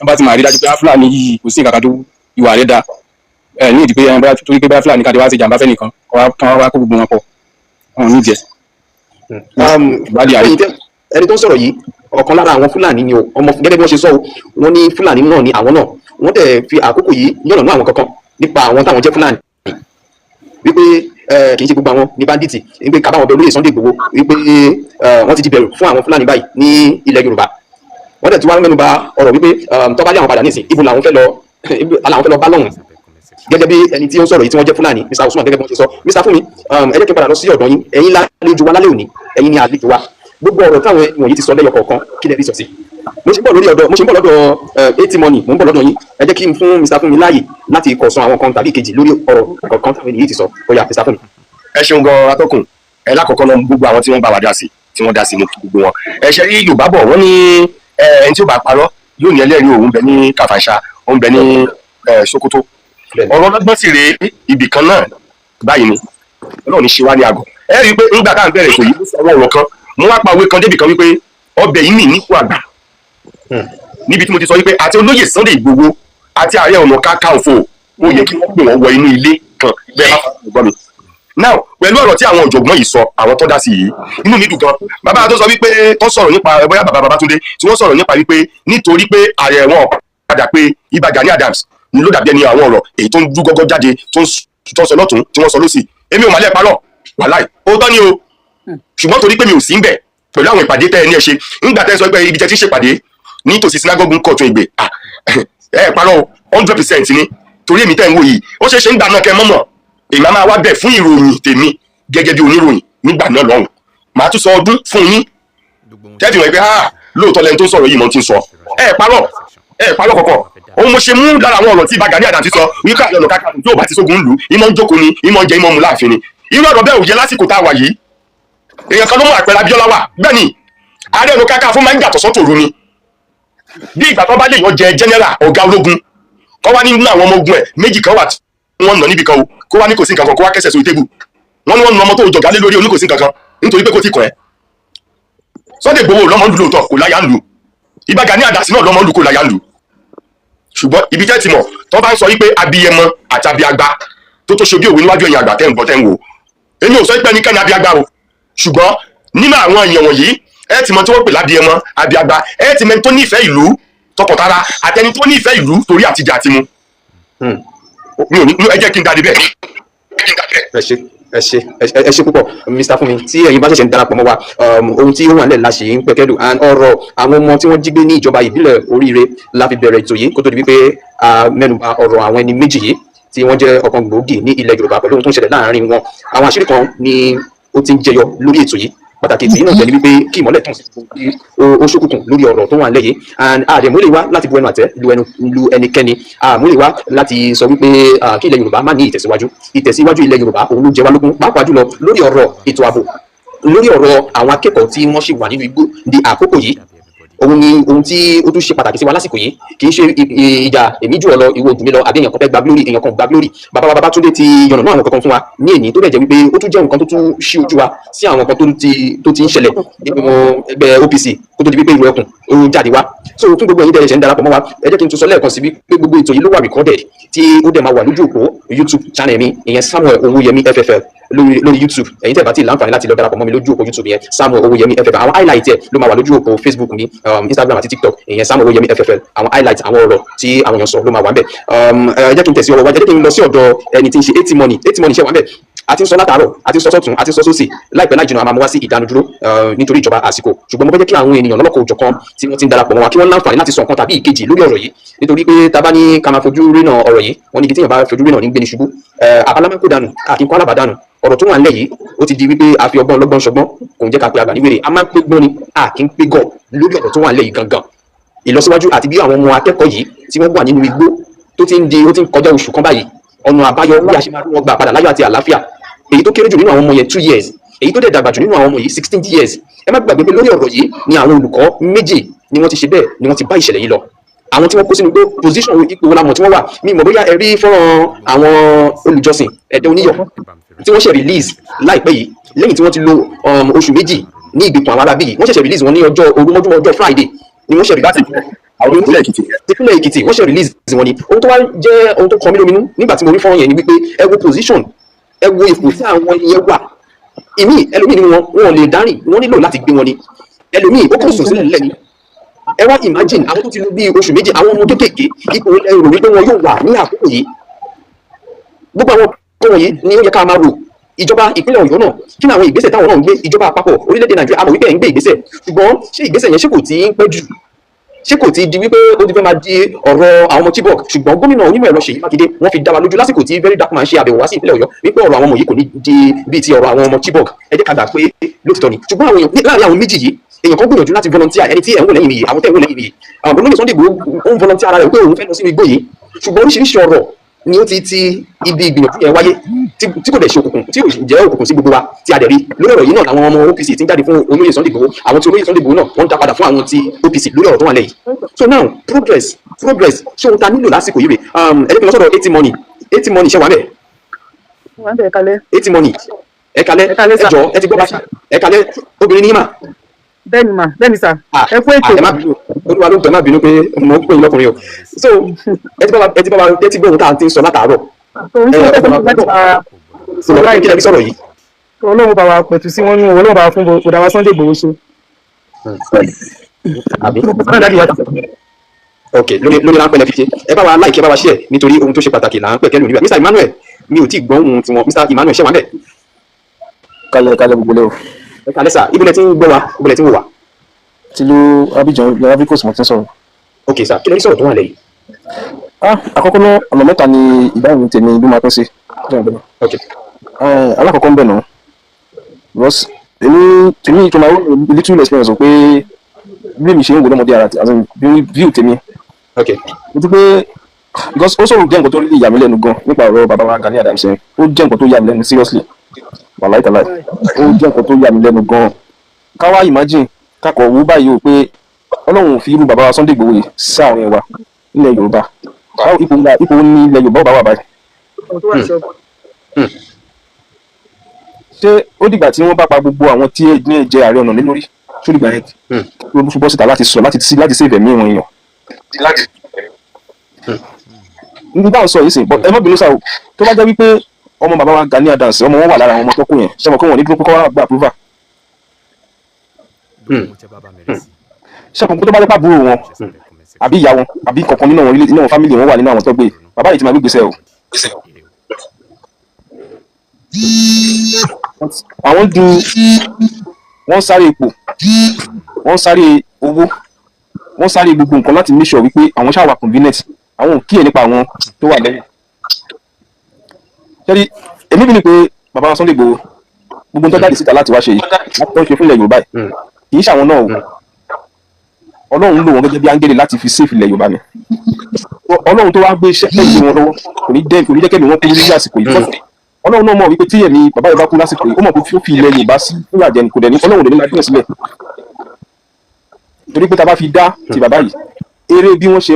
wọ́n bá ti máa rí dájú pé Fúlàní yìí kò sí nǹkan kan tó ìwà rẹ̀ da ní ìdí pé torí pé bá Fúlàní káde wá ṣe jàǹbá fẹ́ nìkan wá kó gbogbo wọn pọ̀ wọn ò ní jẹ. Ẹni tó ń sọ̀rọ̀ yìí ọ̀kan lára àwọn Fúlàní ni ọmọ gẹ́gẹ́ bí wọ́n ṣe sọ wọ́n ní Fúlàní náà ni àwọn náà wọ́n dẹ̀ fi àkókò yìí yànnàná àwọn kankan nípa àwọn táwọn jẹ́ Fúlàní wípé kì í ṣe gbogbo àwọn ní bandits wípé kábàáwọn bẹ olóyè Sunday Igboho wípé wọ́n ti di bẹ̀rù fún àwọn Fúlàní báyìí ní ilẹ̀ Yorùbá wọ́n dẹ̀ tí wọ́n mẹ́nu bà ọ̀rọ̀ wípé tó bá lé àwọn padà nísìn ibo làwọn fẹ́ lọ bá lọ́hùn gẹ́gẹ́ bí ẹni tí ó ń sọ̀rọ̀ yìí tí wọ́n jẹ́ Fúlàní Mr. Usman gẹ́gẹ́ bí wọ́n ṣe sọ Mr. Fúnmi ẹ jẹ́ kí n padà lọ sí ọ̀dọ̀ yín ẹ̀yin lálejò wa lálẹ́ òní ẹ̀yin ni àlejò wa gbogbo ọ̀rọ̀ táwọn wọ̀nyí ti sọ lẹ́yọ kọ̀ọ̀kan kí lẹ rí sọ sí mo ṣe ń bọ̀ lọ́dọ̀ ATMoney mo ń bọ̀ lọ́dọ̀ yín ẹ jẹ́ kí n fún Mr. Fúnmi láàyè láti kọ̀ọ̀sán àwọn kan tàbí kejì lórí ọ̀rọ̀ kọ̀ọ̀kan táwọn ènìyàn ti sọ ó yá Mr. Fúnmi. ẹ ṣeun gan atọ́kùn ẹ lákọ̀ọ́kọ́ náà gbogbo àwọn tí wọ́n bá wa dá sí tí wọ́n dá sí mú gbogbo wọn ẹ ṣe rí Yorùbá bọ̀ wọ́n ní ẹni tí ó bá parọ́ yóò ní ẹlẹ́rìí òun bẹ ní Kàfàǹṣà òun bẹ ní Sókótó ọ̀rọ̀ ọlọ́gbọ́n sì rèé ibì kan náà báyìí ni Ọlọ́run ní ṣe wá ní àgọ́ ẹ rí i pé ńgbà tá à ń bẹ̀rẹ̀ ètò yìí ló sọ̀rọ̀ ọ̀rọ̀ kan mo wá pa òwe kan débì kan wípé ọbẹ̀ yìí mì nípò àgbà níbi tí mo ti sọ wípé àti olóyè Sunday Igboho àti Ààrẹ Ọ̀nà Kakanfò ó yẹ kí wọ́n pè wọ́n wọ inú ilé kan bẹ́ẹ̀ bá fà gbọ́ mi. now pẹ̀lú ọ̀rọ̀ tí àwọn ọ̀jọ̀gbọ́n yìí sọ àwọn tó dá sí yìí inú mi dùn gan bàbá tó sọ wípé tó sọ̀rọ̀ nípa bóyá bàbá Babátúndé tí wọ́n sọ̀rọ̀ nípa wípé nítorí pé ààrẹ wọn padà pé Ìbà Gani Adams ni ló dàbí ẹni àwọn ọ̀rọ̀ èyí tó ń dú gọ́gọ́ jáde tó ń sọ lọ́tún tí wọ́n sọ lọ́sì èmi ò má lẹ́ parọ́ wàláì òótọ́ ni o ṣùgbọ́n torí pé mi ò sí ń bẹ̀ pẹ̀lú àwọn ìpàdé tẹ́ ẹ ní ẹ ṣe ńgbà tẹ́ ẹ sọ pé ibi tẹ́ ti ṣèpàdé nítòsí sinagogue ń kọ̀tún ìgbè ẹ parọ́ 100% ni torí èmi tẹ́ ń wò yìí ó ṣeé ṣe ń gbà náà kẹ́ mọ́mọ́ èmi máa wá bẹ̀ fún ìròyìn tèmi gẹ́gẹ́ bí oníròyìn nígbà náà lọ́hùn màá tún sọ ọdún fún yín tẹ́tì wọ́n pé lóòótọ́ lẹni tó sọ̀rọ̀ yìí mọ̀ ti ń sọ ẹ parọ́ kọ̀kọ̀ òun mo ṣe mú lára àwọn ọ̀rọ̀ tí Ìbà Gani Adams ti sọ wípé Ààrẹ Ọ̀nà Kakanfò tí ò bá ti sógun ń lù ìmọ̀ ń jókòó ni ìmọ̀ ń jẹ ìmọ̀ mu láàfin ni irú ọ̀rọ̀ bẹ́ẹ̀ ò yẹ lásìkò tá a wà yìí èèyàn kan ló mú àpẹẹrẹ Abíọ́lá wà bẹ́ẹ̀ ni Ààrẹ Ọ̀nà Kakanfò máa ń gbàtọ̀ sọ́tò ru ni bí ìgbà tó bá lè yàn jẹ general ọ̀gá ológun kọ́ wá nínú àwọn ọmọ ogun ẹ̀ méjì kan wà tí wọ́n nà níbi kan o kó wá ní kò sí nǹkan kan kó wá kẹsẹ̀ sórí tébù wọ́n ní wọ́n nu ọmọ tó jọ̀gá lé lórí oní kò sí nǹkan kan nítorí pé kò tí kàn ẹ́ Sunday Igboho lọ́mọ ń lu lóòótọ́ kò láyà ń lu Ìbà Gani Adams náà lọ́mọ ń lu kò láyà ń lu ṣùgbọ́n ibi tẹ́ ti mọ̀ tó bá ń sọ wípé abiyẹmọ àti abiagba tó ṣe bí òwe níwájú ẹ̀yìn àgbà tẹ́ ń gbọ́ tẹ́ ń wò èmi ò sọ pé ẹnikẹ́ni abiagba o ṣùgbọ́n nínú àwọn èèyàn wọ̀nyí ẹ ti mọ tí wọ́n pè lábiyẹmọ abiagba ẹ ti mẹni tó nífẹ̀ẹ́ ìlú tọkọtara àtẹni tó nífẹ̀ẹ́ ìlú torí àtijọ́ àti mu mi ò ní ẹ jẹ́ kí n dáadé bẹ́ẹ̀. ẹ ṣe púpọ̀ Mr. Fúnmi tí ẹ̀yin bá ṣẹ̀ṣẹ̀ ń darapọ̀ mọ́ wa ohun tí ó wà nílẹ̀ la ṣe ń pẹ̀kẹ́dù ọ̀rọ̀ àwọn ọmọ tí wọ́n jí gbé ní ìjọba ìbílẹ̀ Oríire la fi bẹ̀rẹ̀ ètò yìí kó tó di wípé mẹ́nuba ọ̀rọ̀ àwọn ẹni méjì yìí tí wọ́n jẹ́ ọ̀kan gbòógì ní ilẹ̀ Yorùbá pẹ̀lú ohun tó ń ṣẹlẹ̀ láàárín wọn àwọn àṣírí kan ni ó ti ń jẹyọ lórí ètò yìí pàtàkì tí náà tẹ̀lé wípé kí ìmọ́lẹ̀ tàn sí ó ṣókùnkùn lórí ọ̀rọ̀ tó wà nílẹ̀ yìí and àdèmú lè wá láti bu ẹnu àtẹ́ lu ẹnikẹ́ni àmú lè wá láti sọ wípé kí ilẹ̀ Yorùbá má ní ìtẹ̀síwájú ilẹ̀ Yorùbá òun ló jẹ wá lógún pàápàá jùlọ lórí ọ̀rọ̀ ètò ààbò lórí ọ̀rọ̀ àwọn akẹ́kọ̀ọ́ tí wọ́n ṣì wà nínú igbó di àkókò yìí òun ni ohun tí ó tún ṣe pàtàkì sí wa lásìkò yìí kì í ṣe ìjà èmi jù ọ lọ ìwọ ojú mi lọ àbí èèyàn kan fẹ́ gba glory èèyàn kan gba glory bàbá wa Babátúndé ti yànnà náà àwọn kankan fún wa ní èní tó dẹ̀ jẹ́ wípé ó tún jẹ́ nǹkan tó tún ṣí ojú wa sí àwọn kan tó ti ń ṣẹlẹ̀ nínú ẹgbẹ́ OPC kó tó di wípé ìlú ẹkùn ó jáde wá so fún gbogbo ẹ̀yin tẹ́ ẹ ṣẹ̀ ń darapọ̀ mọ́ wa ẹ jẹ́ kí n tún sọ lẹ́ẹ̀kan sí wípé gbogbo ètò yìí ló wà recorded tí ó dẹ̀ máa wà lójú òpó YouTube channel mi ìyẹn Samuel Owóyẹmí FFL lórí YouTube ẹ̀yin tẹ́ bá ti láǹfààní láti lọ darapọ̀ mọ́ mi lójú òpó YouTube yẹn Samuel Owóyẹmí FFL àwọn highlight ẹ̀ ló máa wà lójú òpó Facebook mi Instagram àti TikTok ìyẹn Samuel Owóyẹmí FFL àwọn highlight àwọn ọ̀rọ̀ tí àwọn èèyàn sọ ló máa wà ń bẹ̀ ẹ jẹ́ kí n tẹ̀sí ọ̀rọ̀ wa jẹ́ kí n lọ sí ọ̀dọ̀ ẹni tí ń ṣe ATMoney ṣe wà ń bẹ̀ àti sọ látàárọ̀ àti sọ sọ́tún àti sọ sósì láìpẹ́ láì jìnnà a máa mú wá sí ìdánudúró nítorí ìjọba àsìkò ṣùgbọ́n mo fẹ́ jẹ́ kí àwọn ènìyàn lọ́lọ́kọ̀ òjọ̀kan tí wọ́n ti ń darapọ̀ mọ́ wa kí wọ́n láǹfààní láti sọ nǹkan tàbí ìkejì lórí ọ̀rọ̀ yìí nítorí pé tá bá ní ká máa fojú rí náà ọ̀rọ̀ yìí wọ́n ní ibi tí èèyàn bá fojú rí náà ní gbéni ṣubú àbálámẹ́kò dànù àkínkọ́ alábàdànù ọ̀rọ̀ tó wà nílẹ̀ yìí ó ti di wípé a fi ọgbọ́n ọlọ́gbọ́n ṣọgbọ́n kò ń jẹ́ ká pe àgbà níwèrè a máa ń pé gbọ́n ni a kì í pé gọ̀ lórí ọ̀rọ̀ tó wà nílẹ̀ yìí gangan ìlọsíwájú àti bí àwọn ọmọ akẹ́kọ̀ọ́ yìí tí wọ́n wà nínú igbó tó ti ń kọjá oṣù kan báyìí ọ̀nà àbáyọ bí a ṣe máa rí wọn gbà padà láyọ̀ àti àlàáfíà èyí tó kéré jù nínú àwọn ọmọ yẹn 2 years èyí tó dẹ̀ dàgbà jù nínú àwọn ọmọ yìí 16 years ẹ má gbàgbé pé lórí ọ̀rọ̀ yìí ni àwọn olùkọ́ méjì ni wọ́n ti ṣe bẹ́ẹ̀ ni wọ́n ti bá ìṣẹ̀lẹ̀ yìí lọ àwọn tí wọ́n kó sínú pé position ipò wọn lamọ̀ tí wọ́n wà mi mọ̀ bóyá ẹ rí fọ́nrán àwọn olùjọsìn ẹ̀dẹ́ oníyọ̀ tí wọ́n ṣe release láìpẹ́ yìí lẹ́yìn tí wọ́n ti lo oṣù méjì ní ìgbèkùn àwọn arábí yìí wọ́n ṣẹ̀ṣẹ̀ release wọn ní ọjọ́ orúmọ́júmọ́ ọjọ́ Friday ni wọ́n ṣe release àwọn ìpínlẹ̀ Èkìtì wọ́n ṣe release wọn ni ohun tó wá jẹ́ ohun tó kọ mí lóminú nígbà tí mo rí fọ́nrán yẹn ni wípé ẹ wo position ẹ wo ipò tí àwọn ènìyàn wà ìmí ẹlòmíì nínú wọn lè dárìn wọ́n nílò láti gbé wọn ni ẹlòmíì ó kàn sùn sílẹ̀ lẹ́ni ẹ wá imagine àwọn tó ti lò bí oṣù méjì àwọn ọmọ kéékèèké ipò ẹrù wípé wọn yóò wà ní àkókò yìí gbogbo àwọn ọkọ wọ̀nyí ni ó yẹ ká máa rò ìjọba ìpínlẹ̀ Ọ̀yọ́ náà kí ni àwọn ìgbésẹ̀ táwọn náà ń gbé ìjọba àpapọ̀ orílẹ̀-èdè Nàìjíríà àmọ́ wípé ẹ̀ ń gbé ìgbésẹ̀ ṣùgbọ́n ṣé ìgbésẹ̀ yẹn ṣé kò tí ń pẹ́ jù ṣé kò ti di wípé ó ti fẹ́ máa di ọ̀rọ̀ àwọn ọmọ Chibok ṣùgbọ́n gómìnà onímọ̀ ẹ̀rọ Ṣèyí Mákindé wọ́n fi dá wa lójú lásìkò tí Very Dark Man ṣe àbẹ̀wò wá sí ìpínlẹ̀ Ọ̀yọ́ wípé ọ̀rọ̀ àwọn ọmọ yìí kò ní di bíi ti ọ̀rọ̀ àwọn ọmọ Chibok ẹ jẹ́ ká gbà pé lótìtọ́ ni ṣùgbọ́n àwọn èèyàn láàrin àwọn méjì yìí èèyàn kan gbìyànjú láti volunteer ẹni tí ẹ̀ ń wò lẹ́yìn mi yìí àwọn tẹ̀ ń wò lẹ́yìn mi yìí àwọn olóyè Sunday Igboho ó ń volunteer ara rẹ̀ pé òun fẹ́ lọ sínú igbó yìí ṣùgbọ́n oríṣiríṣi ọ̀rọ̀ ni ó ti ibi ìgbìyànjú yẹn wáyé tí kò dẹ̀ ṣe òkùnkùn tí kò jẹ́ òkùnkùn sí gbogbo wa tí a dẹ̀ rí lórí ọ̀rọ̀ yìí náà làwọn ọmọ OPC ti ń jáde fún olóyè Sunday Igboho àwọn tí olóyè Sunday Igboho náà wọ́n ń dá padà fún àwọn ti OPC lórí ọ̀rọ̀ tó wà lẹ́yìn so now progress ṣé ohun ta nílò lásìkò yìí rè ẹ̀ẹ́dẹ́gbẹ̀rún lọ́sọ̀rọ̀ 80 money ṣe wà bẹ́ẹ̀ 80 money ẹ̀kalẹ́ ẹjọ́ ẹ ti gbọ́ bá ẹ̀kalẹ́ obìnrin ní mà. bẹ́ẹ̀ni sà ẹ kú ètò. ẹ má bínú olúwa ló ń pè má bínú pé mo ń pè yín lọkùnrin o so ẹ ti bá wa tẹ́tí gbóhùn tá à ń ti sọ látàárọ̀. kí lẹ fi sọ̀rọ̀ yìí. Ọlọ́run bá wa pẹ̀tù sí wọn nínú Ọlọ́run bá wa fún bòdà wa Sunday Igboho ṣe. ok lórí láńpẹ́ lẹ fi ṣe ẹ bá wa like ẹ bá wa share nítorí ohun tó ṣe pàtàkì là ń pẹ̀ kẹ́lu níbẹ̀ Mr. Emmanuel mi ò tí ì gbọ́ ohun tiwọn Mr. Emmanuel ṣé wà bẹ́ẹ̀. kálẹ̀ gbogbo lẹ́wọ̀. ẹ kálẹ̀ sà ibùdó tí ń gbọ́ wa ibùdó tí ń wò wá. tìlú Abidjan yàrá bí kò sì mọ̀ tí ń sọ̀rọ̀. ok sà kí ló ní sọ̀rọ̀ tó wà lẹ́yìn. àkọ́kọ́ náà ọ̀nà mẹ́ta ni ìdáhùn tèmi ló máa tán sí. ok alákọ̀ọ́kọ́ ń bẹ̀ náà because tèmi tó máa ń little experience pé bí mi ṣe ń wò lọ́mọdé ara bí view tèmi. ok mo ti pé because ó sọ̀rọ̀ jẹ́ nǹkan tó rí ìyá mi lẹ́nu gan nípa ọ̀rọ̀ bàbá wa Gani Adams ó jẹ́ nǹkan tó yà mí lẹ́nu seriously wàláì tàláì ó jẹ́ nǹkan tó yà mí lẹ́nu gan káwá imagine kákọ̀ owó báyìí o pé Ọlọ́run fi irú bàbá wa Sunday Igboho yìí sáàrin wa nílẹ̀ Yorùbá ipò ní ilẹ̀ Yorùbá bá wà báyìí. ṣé ó dìgbà tí wọ́n bá pa gbogbo àwọn tí ní jẹ ààrẹ ọ̀nà lé lórí ṣó dìgbà yẹn ló bọ́ síta láti sọ láti save ẹ̀mí wọn èèyàn. nígbà tó ń sọ yìí sìn ẹ má bínú sáà o tó bá jẹ́ wípé ọmọ bàbá wa Gani Adams ọmọ wọn wà lára àwọn ọmọ tó kù yẹn ṣé mo kọ́ wọn ní dúró pé kọ́ wá gba approval. ṣé mo kó tó bá jẹ́ pàbúrò wọn àbí ìyá wọn àbí kankan nínú àwọn family wọn wà nínú àwọn tó gbé bàbá yìí ti máa gbé gbèsè o. àwọn du wọ́n sáré ipò wọ́n sáré owó wọ́n sáré gbogbo nǹkan láti make sure wípé àwọn ṣáà wà convenient àwọn ò kíyè nípa àwọn tó wà lẹ́yìn. ṣẹ́rí èmi bí ni pé bàbá Sunday Igboho gbogbo ń tọ́ jáde síta láti wá ṣe yìí láti tọ́ ṣe fún ilẹ̀ Yorùbá yìí kì í ṣàwọn náà o Ọlọ́run lò wọ́n gẹ́gẹ́ bí áńgẹ́lì láti fi save ilẹ̀ Yorùbá ni Ọlọ́run tó wá gbé iṣẹ́ pẹ̀lú wọn lọ́wọ́ kò ní jẹ́ kẹ́mi wọn kú ní àsìkò yìí Ọlọ́run náà mọ̀ wípé tí ẹ̀mí bàbá Yorùbá kú lásìkò yìí ó mọ̀ pé ó fi ilẹ̀ Yorùbá sí fún àjẹni kò dẹ̀ ní Ọlọ́run lè ní láti sílẹ̀ torí pé tá a bá fi dá ti bàbá yìí eré bí wọ́n ṣe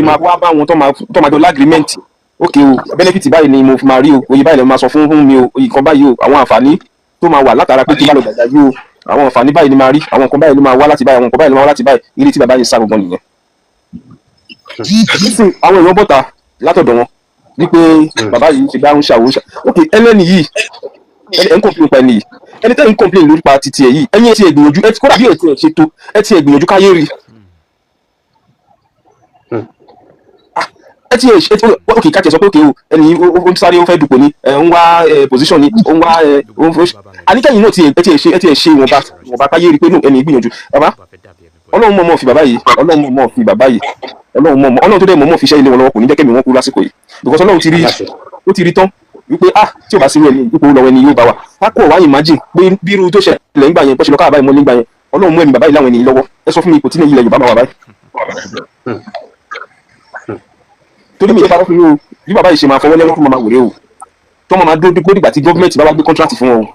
máa wá bá wọn tó máa jọ lágrímẹ́ǹtì ok o benefit báyìí ni mo fi máa rí o oye báyìí lè máa sọ fún mi o oye kan báyìí o àwọn àǹfààní tó máa wà látara pé kí bá lọ gbàgbà yìí o àwọn àǹfààní báyìí ni máa rí àwọn nǹkan báyìí ló máa wá láti báyìí àwọn nǹkan báyìí ló máa wá láti báyìí ilé tí bàbá yìí sá gbọ̀ngàn nìyẹn. nísìn àwọn èèyàn bọ̀ta látọ̀dọ̀ wọn wípé bàbá yìí ṣe dáhùn ṣàwó ok ẹlẹ́ni yìí ẹ̀ ń complain pa ẹni yìí ẹni tẹ́ ń complain lórí pa titi ẹ̀ yìí ẹ̀yin ẹ̀ ti ẹ̀gbìyànjú ẹ̀ ti kódà bí ẹ̀ ti ẹ̀ ṣètò ẹ̀ ti ẹ̀gbìyànjú káyé rí ẹ ti ok ká tiẹ̀ sọ pé ok o ẹni ó ń sáré ó fẹ́ dùpò ni ń wá position ni ó ń wá àníkẹ́yìn náà ẹ ti ẹ̀ ṣe ìwọ̀nba káyé rí pé ẹni ìgbìyànjú bàbá Ọlọ́run mọ̀ fi bàbá yìí Ọlọ́run tó dẹ̀ mọ̀ fi iṣẹ́ ilé wọn lọ́wọ́ kò ní jẹ́ kẹ́mi wọn kú lásìkò yìí because Ọlọ́run ti rí tán wípé tí o bá sí irú ẹni ipò lọ́wọ́ ẹni yóò bá wa ká kó wá imagine pé bí irú tó ṣẹlẹ̀ ńgbà yẹn bó ṣe lọ káàbá báyìí mọ́ nígbà yẹn Ọlọ́run mú ẹ̀mí bàbá yìí láwọn ènìyàn lọ́wọ́ ẹ sọ fún mi ipò tí ní ilẹ̀ Yorùbá máa wà báyìí. torí mi ìjọba lọ́kùnrin o bí bàbá yìí ṣe máa fọwọ́ lẹ́wọ́n tó máa wòrè o tó máa dúró dìgbà tí gọ́ọ̀mẹ̀ntì bá wá gbé kọ́ńtrátì fún wọn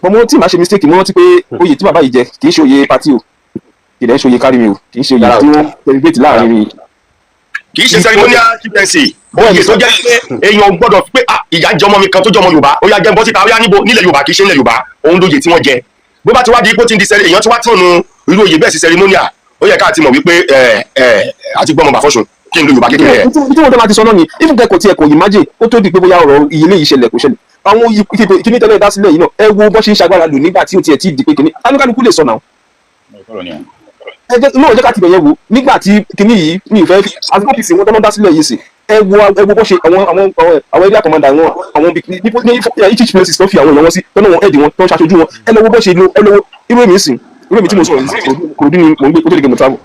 o mo tí màá ṣe mistake mo rántí pé oyè tí bàbá yìí jẹ kì í ṣe oyè pati o kì í ṣe oyè kárí mi o kì í ṣe oyè tí wọ́n celebrate láàrin mi. kì í ṣe ceremonial chieftaincy oyè tó jẹ́ pé èèyàn gbọ́dọ̀ pé ìyá jẹ́ ọmọ mi kan tó jẹ́ ọmọ Yorùbá ó yá jẹ́ bọ́ síta ó yá níbo nílẹ̀ Yorùbá kì í ṣe nílẹ̀ Yorùbá òun lóye tí wọ́n jẹ bó bá ti wá di ipò tí ń di èèyàn tí wá tí òun irú oyè bẹ́ẹ̀ sí ceremonial ó yẹ ká ti mọ̀ wípé àti gbọ́mọ̀ bàfọ́sùn kí n lo Yorùbá kékeré ẹ̀. tí wọ́n tó máa ti sọ náà ni even kò tiẹ̀ kò imagine ó tó di pé bóyá ọ̀rọ̀ iye léyìí ṣẹlẹ̀ kò ṣẹlẹ̀ àwọn kíní tẹ́lẹ̀ dá sílẹ̀ yìí náà ẹ wo bó ṣe ń ṣagbára lò nígbà tí ó tiẹ̀ ti di pé kíní alúkálukú lè sọ náà. náà jẹ́ ká ti bẹ̀yẹ̀ wo nígbà tí kíní yìí ní ìfẹ́ àsìkò pc wọn tọ́mọ́ dá sílẹ̀ yìí sí ẹ wo bó ṣe àwọn area commander wọn àwọn ní each places tó fi àwọn èèyàn wọn sí tọ́nà wọn ẹ̀dì wọn tó ń ṣaṣojú wọn ẹ lọ wo bó ṣe lo ẹ lọ wo irú èmi sìn irú èmi tí mo sọ Kòròdú ni mò ń gbé kó tó di gé mo travel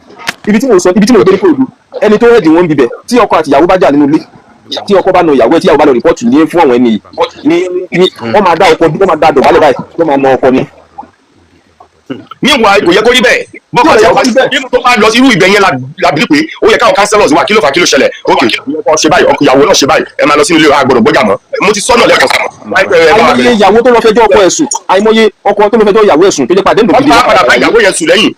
ibi tí mo gbé ní Kòròdú ẹni tó ẹ̀dì wọn bíbẹ̀ tí ọkọ àti ìyàwó bá jà nínú ilé tí ọkọ bá na ìyàwó ẹ tí ìyàwó bá lọ rìpọ́ọ̀tù ní fún àwọn ẹni ní wọ́n máa dá ọkọ wọ́n máa dá dọ̀bálẹ̀ báyìí wọ́n máa na ọkọ ni. níwọ̀n kò yẹ kó rí bẹ́ẹ̀ bọ́kọ̀ tí ọkọ̀ nínú tó máa lọ sí irú ibẹ̀ yẹn làbí pé ó yẹ káwọn councillors wà kí ló fà kí ló ṣẹlẹ̀ ok ọkọ ṣe báyìí ìyàwó náà ṣe báyìí ẹ máa lọ sínú ilé àgbọ̀dọ̀ gbọ́jà mọ́ mo ti sọ́nà lẹ́kọ̀ọ́ sàmọ́. àìmọye ìyàwó tó lọ fẹjọ́ ọkọ ẹ̀sùn àìmọye ọkọ tó lọ fẹjọ́ ìyàwó ẹ̀sùn tó jẹ́ pàdé nìkan. ọkọ àpàdà bá ìyàwó yẹn sùn lẹ́yìn.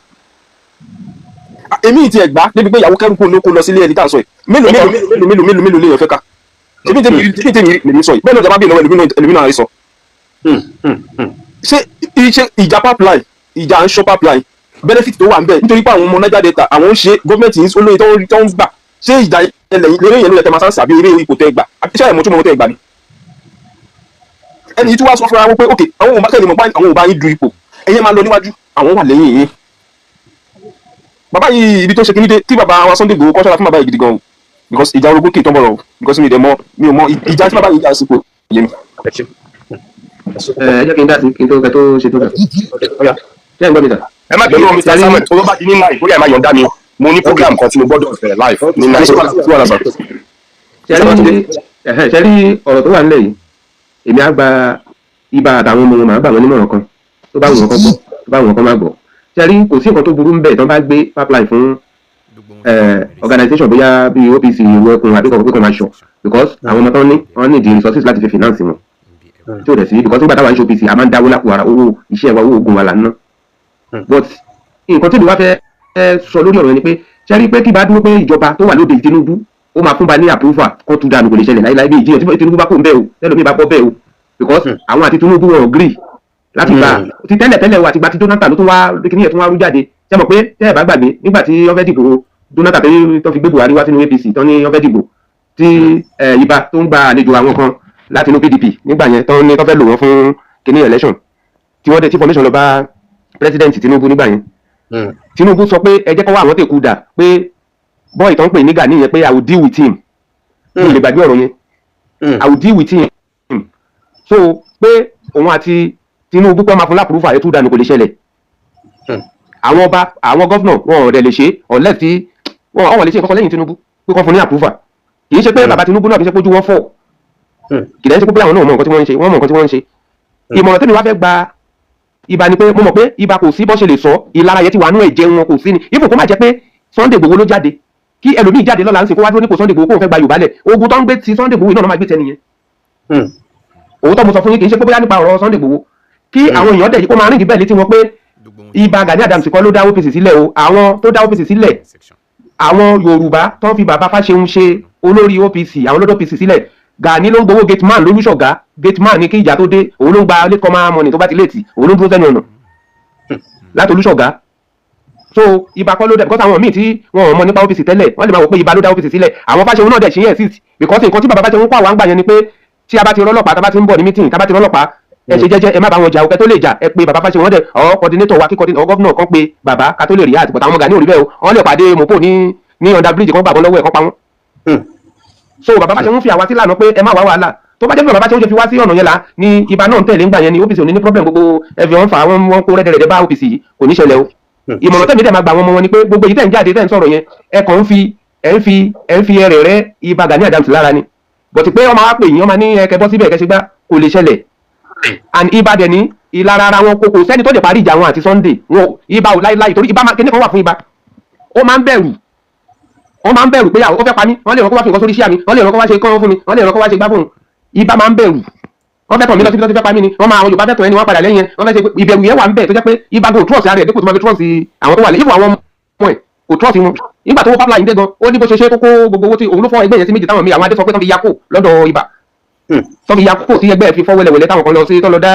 èmi ti ẹ̀ gbá débi pé ìyàwó kẹ́rù kó lọ sílé ẹni tá à ń sọ yìí mélòó lè yàn fẹ́ ká ṣebí tèmi lèmi sọ yìí bẹ́ẹ̀ ni ọjà bá bí lọ́wọ́ ẹlòmínú àárẹ̀ sọ. ṣé ìjà pipeline ìjà ń ṣọ́ pipeline benefit tó wà ń bẹ̀ nítorí pé àwọn ọmọ Niger Delta àwọn ń ṣe gọ́ọ̀mẹ̀ntì olóyè tó ń gbà ṣé ìjà lérè yẹn ló yẹ tẹ́ máa sáǹsì àbí eré ipò tẹ́ gbà ṣé àìmọ̀ tó mọ̀ tẹ́ gbà ni. ẹni yìí tí wàá sọ fúnra wọn pé ok àwọn òun kẹ́lẹ́ mọ̀ bá àwọn òun bá yín du ipò ẹ̀yẹ́ máa lọ níwájú àwọn wà lẹ́yìn yín. bàbá yìí ibi tó ṣe kíní dé tí bàbá wa Sunday Igboho kọ́ṣọ́ra fún bàbá yìí gidi gan o because ìjà orogún kì í tán bọ̀rọ̀ because mi ò mọ ìjà tí bàbá yìí jà sípò yé mi. jẹ́ kí n dá sí kí n tó ṣe tó kẹ́. ṣé ẹ gbọ́ mi sà. ẹ má bẹ̀rù Mr. Samuel tó bá ti ní náà ìkórè ẹ̀ máa yọ̀ǹda mi mo ní program kan tí mo gbọ́dọ̀ fẹ̀ live ní Nàìjíríà. ṣe rí ọ̀rọ̀ tó wà nílẹ̀ yìí èmi á gba ibà àtàwọn ọmọ wọn màá gbà wọn nímọ̀ràn kan tó bá wọn kan gbọ́ tó bá wọn kan má gbọ́ ṣe rí kò sí nǹkan tó burú ń bẹ̀ tó bá gbé pipeline fún organisation bóyá bíi OPC ìwé ẹkùn àbí kọ̀ọ̀kan pé kò máa ṣọ because àwọn ọmọ tó ní wọn ní the resources láti fi finance wọn tí ò dẹ̀ sí because nígbà táwọn ń ṣe OPC a máa ń dáwó lápò ara owó iṣẹ́ wa owó oògùn wa là ń ná but nǹkan tí mi wá fẹ́ sọ lórí ọ̀rọ̀ yẹn ni pé ṣe rí pé kí bá dúró pé ìjọba tó wà lóde Tinubu ó máa fún ba ní approval kan tún dànù kò lè ṣẹlẹ̀ láíláí bí ìjiyàn tí Tinubu bá kó ń bẹ́ẹ̀ o tẹ́lẹ̀ mi bá bọ́ bẹ́ẹ̀ o because àwọn àti Tinubu wọn agree láti gba ti tẹ́lẹ̀ o àti gba ti Jonathan ló tún wá kíní yẹn tún wá rú jáde ṣe mọ̀ pé tẹ́ ẹ̀ bá gbàgbé nígbà tí wọ́n fẹ́ dìbò Jonathan tó fi gbé Buhari wá sínú APC tó ní wọ́n fẹ́ dìbò tí ibà tó ń gba àlejò àwọn kan láti inú PDP nígbà yẹn tó ní tó fẹ́ lò wọ́n fún kíní election tí wọ́n dẹ̀ tí formation lọ bá president Tinubu nígbà yẹn Tinubu sọ pé ẹ jẹ́ kó wá àwọn tèkú dà pé bọ́ọ̀ ìtàn pè ní Gani yẹn pé I will deal with him mo lè gbàgbé ọ̀rọ̀ yẹn I will deal with him so pé òun àti Tinubu pé máa fún lápúrúfà ẹ̀ tún dànù kò lè ṣẹlẹ̀ àwọn ọba àwọn gọ́fúnà wọn ò dẹ̀ lè ṣe unless tí wọn lè ṣe nǹkan lẹ́yìn Tinubu pé kọ́ fún ní àpúrúfà kì í ṣe pé bàbá Tinubu náà kì í ṣe pójú wọn fọ́ kì í dẹ́ ṣe pé àwọn náà mọ nǹkan tí wọ́n ń ṣe wọ́n mọ nǹkan tí wọ́n ń ṣe ìmọ̀ràn tẹ́mi wá fẹ́ gba ibà ni pé mo mọ̀ pé ibà kò sí bọ́ ṣe lè sọ ìlara yẹn ti wà nú ẹ̀jẹ̀ wọn kò sí ni ibò kó má jẹ́ pé Sunday Igboho ló jáde kí ẹlòmíì jáde lọ́la ń sìn kó wá dúró nípò Sunday Igboho kó fẹ́ gba Yorùbá lẹ̀ ogun tó ń gbé ti Sunday Igboho náà máa gbé tẹ́ni yẹn òótọ́ mo sọ fún yín kì í ṣe pé bóyá nípa ọ̀rọ̀ Sunday Igboho kí àwọn èèyàn dẹ̀ yìí kó máa rìn bẹ́ẹ̀ létí wọn pé ibà Gani Adams kọ́ ló dá OPC sílẹ̀ o àwọn tó dá OPC sílẹ̀ àwọn Yorùbá tó fi bàbá Fáṣẹ̀hùn ṣe olórí OPC àwọn olórí OPC sílẹ̀ Gani ló ń gbowó gateman lólùṣọ̀gá gateman ní kí ìjà tó dé òun ló ń gba late comer money tó bá ti léètì òun ló ń dúró sẹ́nu ọ̀nà láti olùṣọ̀gá so ibà kọ́ ló dẹ̀ because àwọn míì tí wọn ò mọ nípa OPC tẹ́lẹ̀ wọ́n lè máa wò pé ibà ló dá OPC sílẹ̀ àwọn Fáṣẹ̀hùn náà dẹ̀ ṣe yẹn exist because nǹkan tí bàbá Fáṣẹ̀hùn pa wà ń gbà yẹn ni pé tí a bá ti rọ́lọ́pàá tá bá ti ń bọ̀ ní meeting tá bá ti rọ́lọ́pàá ẹ ṣe jẹ́jẹ́ ẹ má bá wọn jà òkè tó lè jà ẹ pé bàbá Fáṣẹ̀hùn wọn dẹ̀ ọ̀ coordinator wa kí gọ́vnọ̀ kan pé bàbá ká tó lè rí àtìpọ̀tà àwọn Gani ò rí bẹ́ẹ̀ o wọ́n lè pàdé mopo ní under bridge kan gbàgbọ́ lọ́wọ́ ẹ̀ kan pa wọ́n so bàbá Fáṣẹ̀hùn fi àwa sí lànà pé ẹ má wá wàhálà tó bá jẹ́ pé bàbá Fáṣẹ̀hùn ṣe fi wá sí ọ̀nà yẹn la ni ibà náà ń tẹ̀lé ńgbà yẹn ni OPC ò ní ní problem gbogbo ẹ̀fẹ̀ wọn fà wọn kó rẹ́dẹ̀rẹ̀dẹ̀ bá OPC yìí kò ní ṣẹlẹ̀ o ìmọ̀ràn tẹ̀mí dẹ̀ máa gbà wọn mọ́ wọn ni pé gbogbo èyí tẹ̀ ń jáde tẹ̀ ń sọ̀rọ̀ yẹn ẹ kàn ń fi ẹrẹ̀ rẹ ibà Gani Adams lára ni bọ̀tí pé ọmọ wa pè yín ọmọ ní ẹkẹ bọ́ síbẹ̀ kẹsí gbá kò lè ṣẹlẹ̀ and ibà dẹ̀ ní ìlara ara wọn kò sẹ́ni tó dẹ̀ parí ìjà wọn àti Sunday wọn ibà ò láíláí torí ibà kíní kan wà fún ibà ó máa ń bẹ̀rù wọ́n máa ń bẹ̀rù pé ó fẹ́ pa mí wọ́n lè rán kó wá fi nǹkan sórí iṣẹ́ mi wọ́n lè rán kó wá ṣe kán fún mi wọ́n lè rán kó wá ṣe gbá fún mi ibà máa ń bẹ̀rù wọ́n fẹ́ tàn mí lọ síbi tó ti fẹ́ pa mí ni wọ́n máa àwọn Yorùbá fẹ́ tàn ẹni wọ́n padà lẹ́yìn ẹ̀ wọ́n fẹ́ ṣe ìbẹ̀rù yẹn wà ń bẹ̀ tó jẹ́ pé ibà kò trọ́ọ̀sì ara ẹ̀ dípò tó máa fi trọ́ọ̀sì àwọn tó wà lẹ́yìn àwọn ọmọ ẹ̀ kò trọ́ọ̀sì wọn nígbà tó wọ́n pápá yìí dé gan ó ní bó ṣe ṣe kókó gbogbo owó tí òun ló fọ́ ẹgbẹ́ yẹn sí méjì táwọn mi àwọn adé sọ pé tán fi ya kó lọ́dọ̀ ibà tán fi ya kó tí ẹgbẹ́ fi fọ́ wẹ́lẹ́wẹ́lẹ́ táwọn kan lọ sí tán lọ dá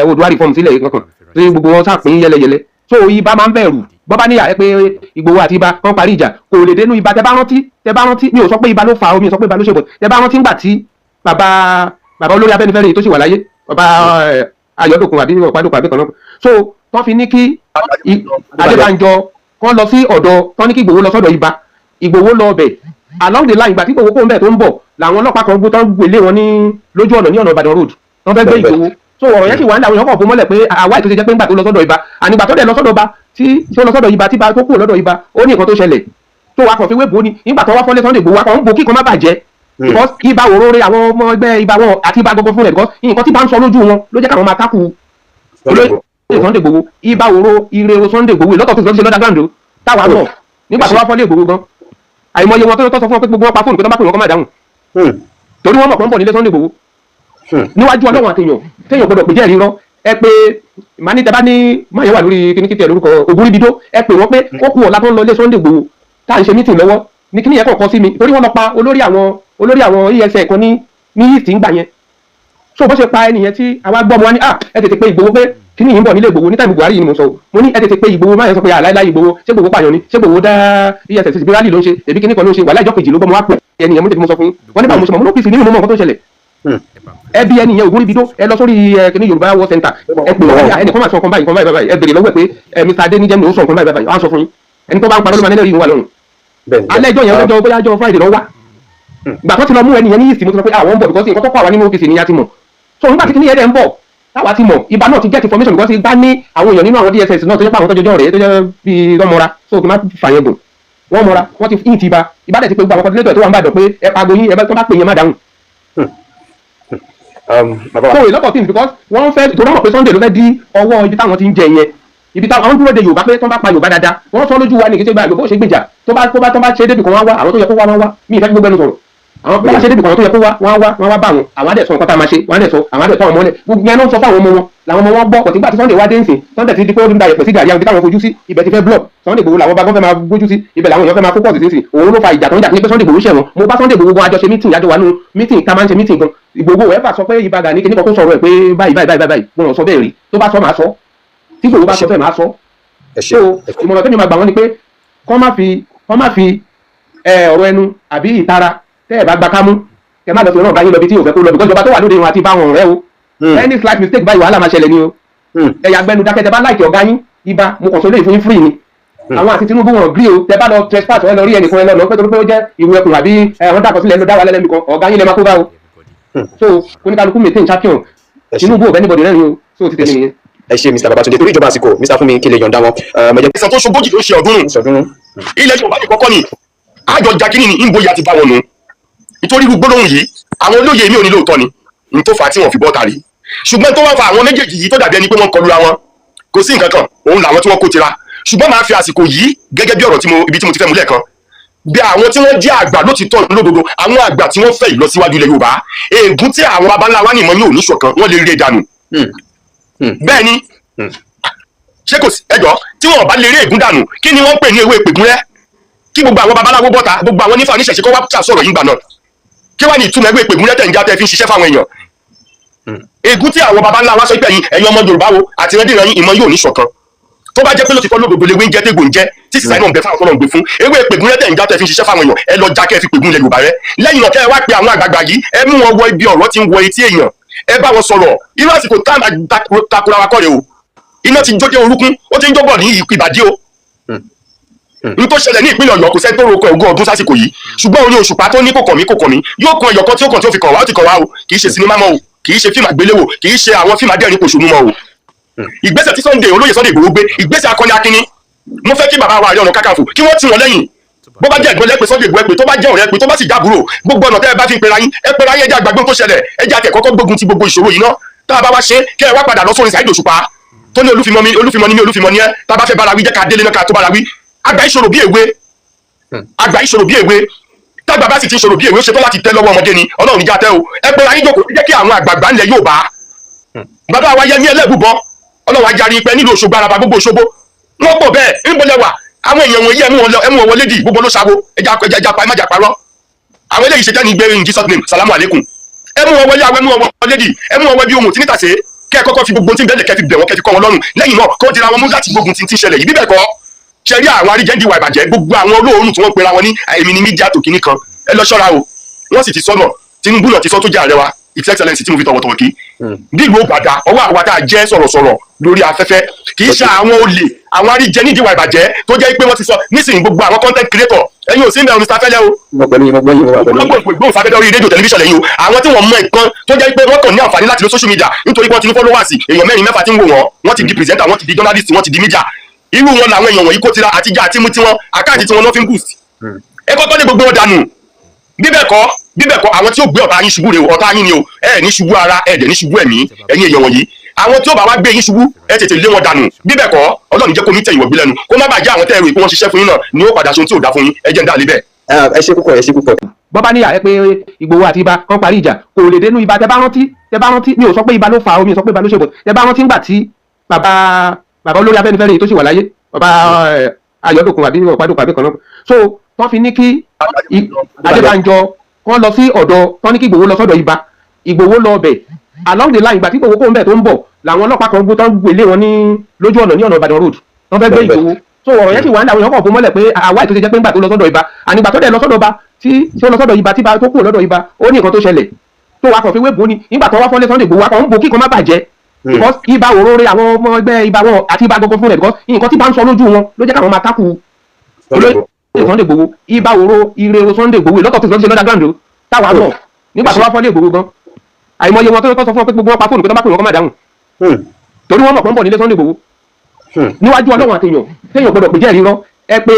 Oòduà reform sílẹ̀ kankan tí gbogbo wọn sàpín yẹlẹyẹlẹ so ibà máa ń bẹ̀rù bọ́ bá níyà ẹ pé Ìgbòho àti ibà kan parí ìjà kò lè dénú ibà tẹ bá rántí mi ò sọ pé ibà ló fa omi ò sọ pé ibà ló ṣe bọ̀ tẹ bá rántí ńgbà tí bàbá olórí Abẹ́nifẹ́re yìí tó sì wà láyé bàbá Ayọ̀dòkun àbí Ọ̀pádòkun àbí kan náà so tán fi ní kí Adébánjọ kán lọ sí ọ̀dọ̀ tán ní kí Ìgbòho lọ sọ́dọ̀ ibà Ìgbòho lọ ọbẹ̀ along the line ìgbà tí Ìgbòho kó ń bẹ̀ tó ń bọ̀ làwọn ọlọ́pàá kan gbé tán gbélé wọn ní lójú ọ̀nà ní ọ̀nà Ìbàdàn road tán fẹ́ gbé Ìgbòho so ọ̀rọ̀ yẹn sì wà ní àwọn èèyàn kàn fún mọ́lẹ̀ pé àwa ètò ti jẹ́ pé ńgbà tó lọ sọ́dọ̀ ibà ànígbà tó dẹ̀ lọ sọ́dọ̀ ibà tí ó lọ sọ́dọ̀ ibà tí tó kúrò lọ́dọ̀ ibà ó ní nǹkan tó ṣẹlẹ̀ tó wà kàn fi wébò ni nígbà tó wá fọ́lé Sunday Igboho wà kàn ń bo kíkan má bàjẹ́ because ibà òróró àwọn ọmọ ẹgbẹ́ ibà wọn àti ibà gbogbo fún rẹ̀ because nǹkan tí bá ń sọ lójú wọn ló jẹ́ káwọn máa tákù olóyè Sunday Igboho ibà òró ire Sunday Igboho lọ́tọ̀ tó ṣe lọ́dà gbàǹdó táwa mọ̀ nígbà tó wá fọ́lé Igboho gan àìmọye wọn tó sọ fún wọn pé gbogbo wọn pa fóònù pé tó bá pè wọn kọ́ máa dáhùn torí wọn mọ̀ pé ń bọ̀ nílé Sunday Igboho níwájú Ọlọ́run àtẹ̀yàn téèyàn gbọdọ̀ pè jẹ́rìí rán ẹ pé màní tẹ bá ní máyẹ̀ wà lórí kíníkítì ẹ̀ lórúkọ Ògúnríbidó ẹ pè wọ́n pé ó kú ọ̀la tó ń lọ ilé Sunday Igboho tá à ń ṣe mítìn lọ́wọ́ ní kíní yẹn kọ̀ọ̀kan sí mi torí wọ́n lọ pa olórí àwọn ESN kan ní east ńgbà yẹn so bó ṣe pa ẹnìyẹn tí àwa gbọ́ ọmọ wa ní ẹ tètè pé Ìgbòho pé kíní yìí ń bọ̀ nílé Ìgbòho ní táìmù Buhari yìí ni mo sọ mo ní ẹ tètè pé Ìgbòho máa yẹn sọ pé àláìláì Ìgbòho ṣé Ìgbòho pààyàn ni ṣé Ìgbòho dá ESN sí bírálì ló ń ṣe èbí kíní kan ló ń ṣe wàhálà ìjọ kejì ló gbọ́ mo wá pẹ́ ẹnìyẹn mo tètè mo sọ fún yín wọ́n ní báwo mo ṣe mọ̀ mo ní ọ́fíìsì nínú mo mọ̀ nǹkan tó ń ṣẹlẹ̀ ẹbí ẹnìyẹn Ògúnríbidó ẹ lọ sórí kíní Yorùbá World Center ẹ pè wọ́n ẹnì kan máa sọ nǹkan báyìí ẹ bèrè lọ́wọ́ ẹ pé Mr. Adéníjẹ́mi ó sọ nǹkan báyìí wọ́n á sọ fún yín ẹni tó bá ń parọ́ ló máa nẹ́rìí wà lọ́rùn alẹ́ ẹjọ́ yẹn lọ́jọ́ bóyá ọjọ́ Friday lọ́wọ́ gbà tó ti lọ mú ẹnìyẹn ní ìsìn mo ti sọ pé àwọn ń bọ̀ because nǹkan tó kọ́ àwa nínú ọ́fíìsì ni a ti mọ̀ so nígbà tí kíní yẹn dẹ̀ ń bọ̀ táwa ti mọ̀ ibà náà ti get information because ibà ní àwọn èèyàn nínú àwọn DSS náà tó jẹ́ pé àwọn tó jọjọ́ rẹ̀ tó jẹ́ bíi lọ́mọra so kì má fàyẹn gùn wọ́n mọra wọ́n ti yìn ti ibà dẹ̀ ti pé gbogbo àwọn coordinator tó wà ń bàdàn pé ẹ pa agoyin ẹ bá tó bá pè yẹn má dáhùn. so a lot of things because wọ́n fẹ́ tó mọ̀ pé Sunday ló fẹ́ di ọwọ́ ibi táwọn ti ń jẹ yẹn ibi táwọn àwọn dúró de Yorùbá pé tó bá pa Yorùbá dáadáa wọ́n sọ lójú wa ní ìgbésẹ̀ gba Yorùbá ó ṣe gbèjà tó bá ṣe débì kan wá àwọn tó yẹ kó wá mí ìfẹ́ gbogbo ẹnu sọ̀rọ̀ àwọn bá ṣe débì kan tó yẹ kó wá bá wọn àwọn adẹ̀ sọ nǹkan tá a máa ṣe wọn adẹ̀ sọ àwọn adẹ̀ tọ́ ọmọ lẹ̀ gbogbo yẹn ló ń sọ fún àwọn ọmọ wọn làwọn ọmọ wọn gbọ́ kò tí gbà tí Sunday wá dé nsìn Sunday ti di pé ó ń da ìpè sí gàrí àwọn ibi táwọn fojú sí ibẹ̀ ti fẹ́ block Sunday Igboho làwọn bá gán fẹ́ máa gbójú sí ibẹ̀ làwọn èèyàn fẹ́ máa focus sí sí òun ló fa ìjà tó ń jà ní pé Sunday Igboho ṣẹ̀wọ̀n mo bá Sunday Igboho gan àjọṣe meeting àjọ wà nù meeting tá a máa ń ṣe meeting gan Igboho ẹ̀ fà sọ pé Ìbà Gani kíní kan tó sọ̀rọ̀ ẹ̀ pé báyìí wọn sọ bẹ́ẹ̀ rí tó bá sọ máa sọ tí Igboho bá sọ bẹ́ẹ̀ máa sọ so ìmọ̀ràn tó ní máa gbà wọ́n ni pé kọ́ má fi ọ̀rọ̀ ẹnu àbí ìtara tẹ́ ẹ̀ bá gba kámú kẹ má lọ fi ràn báyìí lọ bí tí yóò fẹ́ kó lọ because ìjọba tó wà lóde wọn àti báwọn ọ̀rẹ́ o any slight mistake báyìí wàhálà máa ṣẹlẹ̀ ni o ẹ̀yà gbẹnu dákẹ́ tẹ bá láìkì ọ̀gá yín Ìbà mo kàn sọ lóyìn fún yín free ni àwọn àti Tinubu wọn grí o tẹ bá lọ trespass ẹ lọ rí ẹnìkan ẹ lọ pé torí pé ó jẹ́ ìwé ẹkùn àbí àwọn dàkọ sílẹ̀ ló dá wà lẹ́lẹ́mì kan ọ̀gá yín lẹ máa kó bá o so oníkálukú maintain champion Tinubu ò bẹ́ẹ̀ níbọ̀dì rẹ́rìn o so ti tẹ̀lé nìyẹn. ẹ ṣe Mr. Babatunde torí ìjọba àsìkò Mr. Fúnmi kí lè yọ̀ǹda wọn. ẹ̀sán tó ṣogójì ló ṣe ọdún ilẹ̀ Yorùbá ní kọ́kọ́ ni àjọ jakini ní ìbò ìyá ti bá wọn nù nítorí gbólóhùn yìí àwọn olóyè mi ò ní lóòótọ́ ni n tó fà á tí wọ́n fi bọ́ tari ṣùgbọ́n tó wá fa àwọn méjèèjì yìí tó dàbí ẹni pé wọ́n kọlu àwọn kò sí nǹkan kan òun làwọn tí wọ́n kó tira ṣùgbọ́n máa fi àsìkò yìí gẹ́gẹ́ bí ọ̀rọ̀ ibi tí mo ti fẹ́ múlẹ̀ kan bí àwọn tí wọ́n jẹ́ àgbà ló ti tọ́ lódodo àwọn àgbà tí wọ́n fẹ́ ìlọsíwájú ilẹ̀ Yorùbá ègún tí àwọn babańlá wa nìmọ̀ ní òní ṣọ̀kan wọ́n lè rí dànù bẹ́ẹ̀ ni ṣé kò sí ẹjọ́ tí wọ́n bá lè rí ègún dànù kí ni wọ́n pè ní ewé ìpègùn rẹ kí gbogbo àwọn babaláwo bọ́ta gbogbo àwọn onífà oníṣẹ̀ṣe kó wá sọ̀rọ̀ yín gbà náà kí wá ní ìtumọ̀ ẹgbẹ́ ìpègùn rẹ tẹ̀ ń já tẹ́ fi ń ṣiṣẹ́ fáwọn èèyàn ègún tí àwọn babańlá wa sọ pé ẹ̀yin ọmọ Yorùbá wo àti rẹ́dìrán yín ìmọ̀ yóò ní ṣọ̀kan tó bá jẹ́ pé lóòótọ́ lódodo lewé ń jẹ́ tégbò ń jẹ́ tí sísáì náà ń bẹ fáwọn tọ́lọ̀ ń gbé fún ewé ìpègùn rẹ tẹ̀ ń já tẹ́ fi ń ṣiṣẹ́ fáwọn èèyàn ẹ lọ já kẹ́ ẹ fi pègùn ilẹ̀ Yorùbá rẹ lẹ́yìn náà kẹ́ ẹ wá pe àwọn àgbààgbà yìí ẹ mú wọn wọ ibi ọ̀rọ̀ tí ń wọ etí èèyàn ẹ bá wọn sọ̀rọ̀ irú àsìkò takura wa kọ́ rè o iná ti jókè orúkún ó ti ń jóbọ̀ ní ìbàdí o n tó ṣẹlẹ̀ ní ìpínlẹ̀ Ọ̀yọ́ kò sẹ́ni tó roko ogún ọdún sásìkò yìí ṣùgbọ́n orí òṣùpá tó ní kò kàn mí yóò kan ẹ̀yọ̀kan tí ó kàn tí ó fi kàn wá ó ti kàn wá o kì í ṣe sinimá mọ́ o kì í ṣe fíìmù àgbéléwò kì í ṣe àwọn fíìmù adẹ́rìn pòṣónú mọ́ o ìgbésẹ̀ tí olóyè Sunday Igboho gbé ìgbésẹ̀ akọni akínní mo fẹ́ kí bàbá wa Ààrẹ Ọ̀nà Kakanfò kí wọ́n tì wọ́n lẹ́yìn bó bá jẹ́ ẹ̀gbọ́n lẹ́pẹ́ Sunday Igboho ẹ̀pẹ́ tó bá jẹ́ ọ̀rẹ́ ẹ̀pẹ́ tó bá sì jábúrò gbogbo ọ̀nà tẹ́ ẹ bá fi ń pera yín ẹ pera yín ẹjẹ́ àgbàgbọ́n tó ṣẹlẹ̀ ẹjẹ́ àtẹ̀ kọ́kọ́ gbógun ti gbogbo ìṣòro yìí náà tá a bá wá ṣe kẹ́ ẹ wá padà lọ sórí Saheed Òṣùpá tó ní olúfimọ́ ni mí olúfimọ́ ni ẹ́ tá a bá fẹ́ bára wí jẹ́ ká délé náà ká tó bára wí àgbà ìṣòro bí èwe àgbà ìṣòro bí èwe tágbà bá sì ti ṣòro bí èwe ó ṣetán láti tẹ́ lọ́wọ́ ọmọdé ni ọlọ́run níjà tẹ́ o ẹ pé ayé jókòó jẹ́ kí àwọn àgbààgbà ńlẹ̀ yóò bá bàbá wa Yẹmí Ẹlẹ́bùbọn ọlọ́run ajarí pẹ́ nílùú Òṣogbo Àràbà gbogbo Òṣogbo wọ́n pọ̀ bẹ́ẹ̀ níbo lẹ wà àwọn èèyàn wọ̀nyí ẹmú wọn wọlé dì gbogbo ló ṣàwó ẹja pa ẹ má jà parọ́ àwọn eléyìí ṣe tẹ́ni gbé in Jesus name salamu alaikum ẹmú wọn wọlé àwọn ẹmú wọn wọlé dì ẹmú wọn wọ bí ohun tí níta ṣe kẹ́ ẹ kọ́kọ́ fi gbogbo tí ń bẹ́ẹ̀ kẹ́ fi bẹ̀ wọ́n kẹ́ fi kọ́ wọn lọ́rùn lẹ́yìn náà kó dira wọn mú láti gbógun tí ń ṣẹlẹ̀ yìí bíbẹ̀ kọ́ ṣe rí àwọn aríjẹ́ndì ìwà ìbàjẹ́ gbogbo àwọn olóòórùn tí wọ́n pera wọn ní èmi ní mídíà tó kíní kan ẹ lọ ṣọ́ra o wọ́n sì ti sọ́nà Tinubu náà ti sọ tó jẹ́ ààrẹ wa His Excellency tí mo fi tọ̀wọ̀tọ̀wọ̀ kí bí ìlú ògbàdà ọwọ́ àwa tá a jẹ́ sọ̀rọ̀sọ̀rọ̀ lórí afẹ́fẹ́ kì í ṣe àwọn olè àwọn aríjẹ́ndì ìwà ìbàjẹ́ tó jẹ́ pé wọ́n ti sọ nísìnyí gbogbo àwọn content creator ẹ̀yin ò sí mẹ́rin Mr. Fẹ́lẹ́ o gbogbo ìsáfẹ́fẹ́ orí rédíò tẹlifíṣàn lẹ́yìn o àwọn tí wọ́n mọ nǹkan tó jẹ́ pé wọ́n kàn ní àǹfààní láti lo social media nítorí wọ́n ti ní followers èèyàn mẹ́rin mẹ́fà tí ń wò wọ́n ti di presenter wọ́n ti di journalist wọ́n ti di media irú wọn làwọn èèyàn wọ̀nyí kó tira àtijọ́ àti mú tiwọn àkáǹtì tiwọn lọ́ fi ń boost ẹ kọ́kọ́ ní gbogbo wọn dànù bíbẹ̀ kọ́ àwọn tí ó gbé ọ̀tá yín ṣubú rè ọ̀tá yín ni o ẹ ní ṣubú ara ẹ dẹ̀ ní ṣubú ẹ̀mí ẹ̀yin èèyàn wọ̀nyí àwọn tí ó bá wá gbé yín ṣubú ẹ tètè lé wọn dànù bíbẹ̀ kọ́ Ọlọ́run jẹ́ kó ní tẹ̀yìnwó gbé lẹ́nu kó má bàjẹ́ àwọn tẹ́ẹ̀rù ìpín wọn ṣiṣẹ́ fún yín náà ni ó padà ṣe ohun tí ò dá fún yín ẹ jẹ́ ń dá lébẹ̀. ẹ ṣe púpọ̀. bọ́bá níyà ẹ pé Ìgbòho àti Ìbà kan parí ìjà kò lè dénú Ìbà tẹ bá rántí mi ò sọ pé Ìbà ló fa omi ò sọ pé Ìbà ló ṣe bọ̀ tẹ bá rántí ńgbà tí bàbá olórí Afẹ́nifẹ́re tó sì wà láyé bàbá Ayọ̀dòkun àbí Ọ̀pádòkun àbí kan náà so wọ́n fi ní kí Adébánjọ wọ́n lọ sí ọ̀dọ̀ tán ní kí Ìgbòho lọ sọ́dọ̀ Ìbà Ìgbòho lọ bẹ̀ along the line ìgbà tí Ìgbòho kò ń bẹ̀ tó ń bọ̀ làwọn ọlọ́pàá kan gbó tán gbélé wọn ní lójú ọ̀nà ní ọ̀nà Ìbàdàn road wọ́n fẹ́ gbé Ìgbòho so ọ̀rọ̀ yẹn sì wà ní àwọn èèyàn kàn fún mọ́lẹ̀ pé àwa ètò ti jẹ́ pé ńgbà tó lọ sọ́dọ̀ Ìbà ànígbà tó dẹ̀ lọ sọ́dọ̀ Ìbà tí ó lọ sọ́dọ̀ Ìbà tí tó kúrò lọ́dọ̀ Ìbà ó ní nǹkan tó ṣẹlẹ̀ tó wà kàn fi wé bò ní nígbà tó wá fọ́lé Sunday Igboho wà kàn ń bo kíkan má bàjẹ́ because Ìbà òróró àwọn ọmọ ẹgbẹ́ Ìbà wọn àti Ìbà gbogbo fún rẹ̀ because nǹkan tí bá ń sọ lójú wọn ló jẹ́ káwọn máa tákù olóyè Sunday Igboho Ìbà òró ire Sunday Igboho lọ́tọ̀ tó ti lọ́dọ̀ ground táwa mọ̀ nígbà tó wá fọ́lé Igboho gan àìmọye wọn tó sọ fún ọ pé gbogbo wọn pa fóònù pé tó bá pè wọn kọ́ máa dáhùn torí wọn mọ̀ pọ́n bọ̀ nílé Sunday Igboho níwájú Ọlọ́run àtẹ̀yàn téèyàn gbọdọ̀ pè jẹ́rìí rán ẹ pé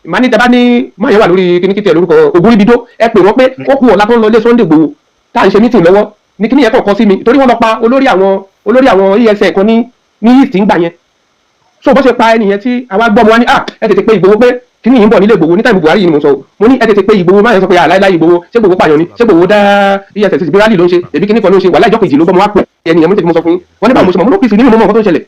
màá ní tẹ bá ní máa yẹn wà lórí kíníkítì ẹ lórúkọ Ògúnríbidó ẹ pè wọ́n pé ó kú ọ̀la tó ń lọ ilé Sunday Igboho tá à ń ṣe mítìn lọ́wọ́ ní kíní yẹn kọ̀ọ̀kan sí mi torí wọ́n lọ pa olórí àwọn ESN kan ní east ń gbà yẹn so bó ṣe pa ẹnìyẹn tí àwa gbọ́ mo wá ní ẹ tètè pé Ìgbòho pé kíní yìí ń bọ̀ nílé Ìgbòho ní táìmù Buhari yìí ni mo sọ mo ní ẹ tètè pé Ìgbòho máa yẹn sọ pé àláìláì Ìgbòho ṣé Ìgbòho pààyàn ni ṣé Ìgbòho dá ESN sí bírálì ló ń ṣe èbí kíní kan ló ń ṣe wàhálà ìjọ kejì ló gbọ́ mo wá pè ẹnìyẹn mo tètè mo sọ fún yín wọ́n ní báwo mo ṣe mọ̀ mo ló pèsè nínú mo mọ̀ nǹkan tó ń ṣẹlẹ̀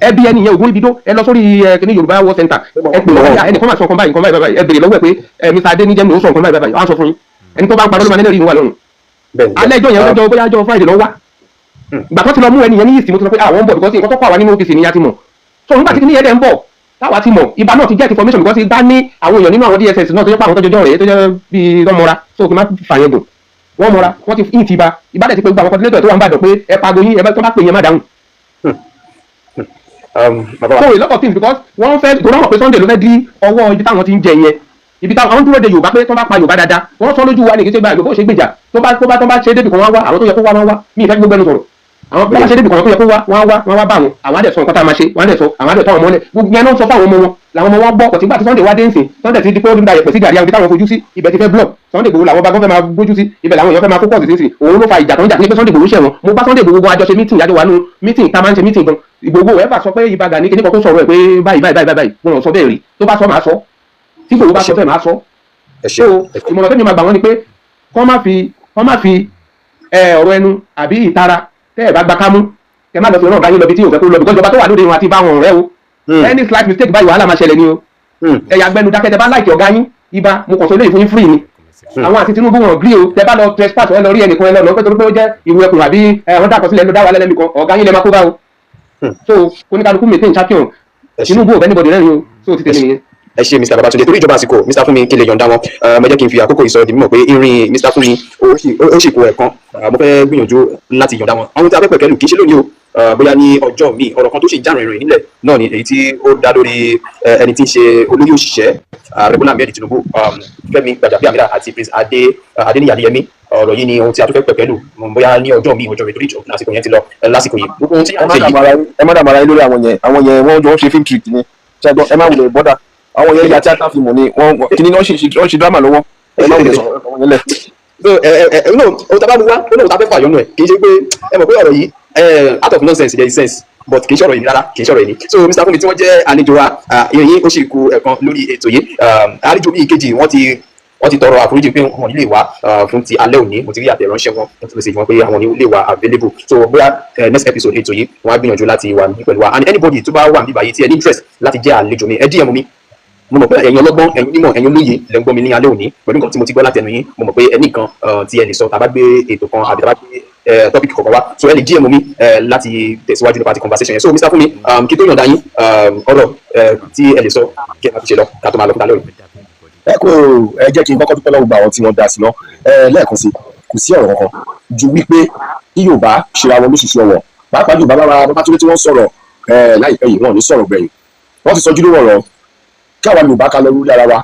ẹbí ẹnìyẹn Ògúnríbidó ẹ lọ sórí kíní Yorùbá World Center ẹ pè wọ́n báyà ẹnìkan máa sọ nǹkan báyìí ẹ bèrè lọ́wọ́ ẹ pé Mr. Adéníjẹ́ mi ò sọ nǹkan báyìí wọ́n á sọ fún yín ẹni tó bá ń parọ́ ló máa nẹ́rìí wà lọ́rùn alẹ́ ìjọ yẹn lọ́jọ́ bóyá ọjọ́ Friday lọ wá ìgbà tó ti lọ mú ẹnìyẹn ní ìsìn mo ti sọ pé àwọn ń bọ̀ because nǹkan tó kọ́ àwa nínú ọ́fíìsì ni ya ti mọ̀ so nígbà tí kíní yẹn dẹ̀ ń bọ̀ táwa ti mọ̀ Ìbà náà ti get information because Ìbà ní àwọn èèyàn nínú àwọn DSS náà tó jẹ́ pé àwọn tó jọjọ́ rẹ̀ tó jẹ́ bíi lọ́mọra so kì í má fàyẹn gùn wọ́n mọra wọ́n ti ìn ti Ìbà dẹ̀ ti pé gbogbo àwọn coordinator tó wà ń bàdàn pé ẹ pago yín ẹ bá tó bá pè yẹn má dáhùn. so a lot of things because wọ́n fẹ́ tó náà mọ̀ pé Sunday ló fẹ́ di ọwọ́ ibi táwọn ti ń jẹ yẹn ibi táwọn àwọn dúró de Yorùbá pé tó bá pa Yorùbá dáadáa wọ́n sọ lójú wa ní kí ṣe gba Yorùbá ò ṣe gbèjà tó bá ṣe débi kan wá àwọn tó yẹ kó wá mí ìfẹ́ gbogbo ẹnu sọ̀rọ̀ àwọn bá ṣe débi kan tó yẹ kó wá bá àwọn àdẹ̀ sọ nǹkan tá a máa ṣe wọ́n á dẹ̀ sọ àwọn àdẹ̀ tọ́ àwọn ọmọ lẹ̀ gbogbo yẹn náà sọ fáwọn ọmọ wọn làwọn ọmọ wọn gbọ́ ọ̀tí gbà tí Sunday wá dé nsìn Sunday ti di pé ó ń da yẹ̀pẹ̀ sí gàrí àwọn ibi táwọn fojú sí ibẹ̀ ti fẹ́ block Sunday Igboho làwọn bá gbọ́n fẹ́ máa gbójú sí ibẹ̀ làwọn èèyàn fẹ́ máa focus sí òun ló fa ìjà tó ń jà ní pé Sunday Igboho ṣẹ̀wọ̀n mo bá Sunday Igboho gan àjọṣe meeting àjọ wà nù meeting tá a máa ń ṣe meeting gan Igboho ẹ̀ bá sọ pé Ìbà Gani kíní kan tó sọ̀rọ̀ ẹ̀ pé báyìí wọn sọ bẹ́ẹ̀ rí tó bá sọ máa sọ tí Igboho bá sọ bẹ́ẹ̀ máa sọ so ìmọ̀ràn tẹ́mi máa gbà wọ́n ni pé kọ́ má fi ọ̀rọ̀ ẹnu àbí ìtara tẹ́ ẹ̀ bá gba kámú kẹ má lọ sí ọ̀nà ọ̀gá yín lọ bí tí yóò fẹ́ kó lọ bí ìjọba tó wà lóde wọn àti báwọn ọ̀rẹ́ o any slight mistake báyìí wàhálà máa ṣẹlẹ̀ ni o ẹ̀yà gbẹnu dákẹ́ tẹ bá láìkì ọ̀gá yín Ìbà mo kàn sọ eléyìí fún yín free ni àwọn àti Tinubu wọn grí o tẹ bá lọ trespass ẹ lọ rí ẹnìkan ẹ lọ pé torí pé ó jẹ́ ìwé ẹkùn àbí wọn dàkọ sílẹ̀ ló dá wà lẹ́lẹ́mì kan ọ̀gá yín lẹ máa kó bá o so oníkálukú maintain champion Tinubu ò bẹ́ẹ̀ níbọ̀dì rẹ́rìn o so ti tẹ̀lé nìyẹn. ẹ ṣe Mr. Babatunde torí ìjọba àsìkò Mr. Fúnmi kí lè yọ̀ǹda wọn mo jẹ́ kí n fi àkókò ìsọ̀rọ̀ di mímọ̀ pé irin Mr. Fúnmi ó sì kó ẹ̀kan mo fẹ́ gbìyànjú láti yọ̀ǹda wọn àwọn tí a fẹ́ pẹ̀kẹ́lù kì í ṣe lónìí o bóyá ní ọjọ́ mi ọ̀rọ̀ kan tó ṣe ń jàrìn rìn nílẹ̀ náà ni èyí tí ó dá lórí ẹni tí ń ṣe olórí òṣìṣẹ́ ààrẹ Bọ́lá Ahmed Tinubu Fẹ́mi Gbàjàbíàmílà àti Prince Adéníyì Adéyẹmí ọ̀rọ̀ yìí ni ohun tí a tún fẹ́ pẹ̀kẹ́lù bóyá ní ọjọ́ mi ọjọ́ mi torí lásìkò yẹn ti lọ lásìkò yìí gbogbo ohun tí a ń ṣe yìí. ẹ má dàmàrà yín lórí àwọn yẹn wọ́n jọ ń ṣe film trick ni ṣẹ́gbọ́n ẹ má wulẹ̀ bọ́dà àwọn yẹn ya tíátà fíìmù ni wọ́n kìíní náà ṣe drama lọ́wọ́ ẹ má wulẹ̀ sọ̀rọ̀ ọ̀rọ̀ yẹn lẹ̀. ohun tá a bá mú wá ohun tá a fẹ́ fàyọ́nù ẹ̀ kì í ṣe pé ẹ mọ̀ pé ọ̀rọ̀ yìí out of nonsense there is sense but kì í ṣọ̀rọ̀ yìí rárá, kì í ṣọ̀rọ̀ yìí. So Mr. Fúnmi tí wọ́n jẹ́ àlejò wa ìyẹn ó sì kù ẹ̀kan lórí ètò yìí. Àlejò mi ìkejì wọ́n ti tọrọ àforíjì pé wọn nílé wá fún ti alẹ́ òní. Mo ti rí àtẹ̀ránṣẹ́ wọn, wọ́n ti message wọn pé àwọn nílé wá available. So bóyá next episode ètò yìí wọ́n á gbìyànjú láti wà ní pẹ̀lú wa, and anybody tó bá wà níbí báyìí tí ẹ ní interest láti jẹ́ àlejò mi, ẹ DM mi. Mo mọ̀ pé ẹ̀yin ọlọ́gbọ́n, ẹ̀yin onímọ̀, ẹ̀yin olóye lẹ ń gbọ́ mi ní alẹ́ òní pẹ̀lú nǹkan tí mo ti gbọ́ láti ẹnu yín. Mo mọ̀ pé ẹnì kan tí ẹ lè sọ tàbá gbé ètò kan àbí tàbá gbé topic kọ̀ọ̀kan wá, so ẹ lè DM mi láti tẹ̀síwájú nípa ti conversation yẹn. So Mr. Fúnmi, kí tó yọ̀ǹda yín ọ̀rọ̀ tí ẹ lè sọ kí ẹ máa fi ṣe lọ ká tó máa lọ fún alẹ́ òní. ẹ kó ẹ jẹ́ kí n kọ́kọ́ dúpẹ́ lọ́wọ́ gba àwọn tí wọ́n dá sí náà lẹ́ẹ̀kan sí kò sí ọ̀rọ̀ kankan ju wípé kí Yorùbá ṣera wọn lóṣìṣẹ́ ọwọ́ pàápàá Yorùbá bá Babátúndé tí wọ́n sọ̀rọ̀ láìpẹ́ yìí wọn ò ní sọ̀rọ̀ gbẹ̀yìn wọ́n ti sọjú lówó ọ̀rọ̀ kí àwa Yorùbá ká lọ lórí ara wa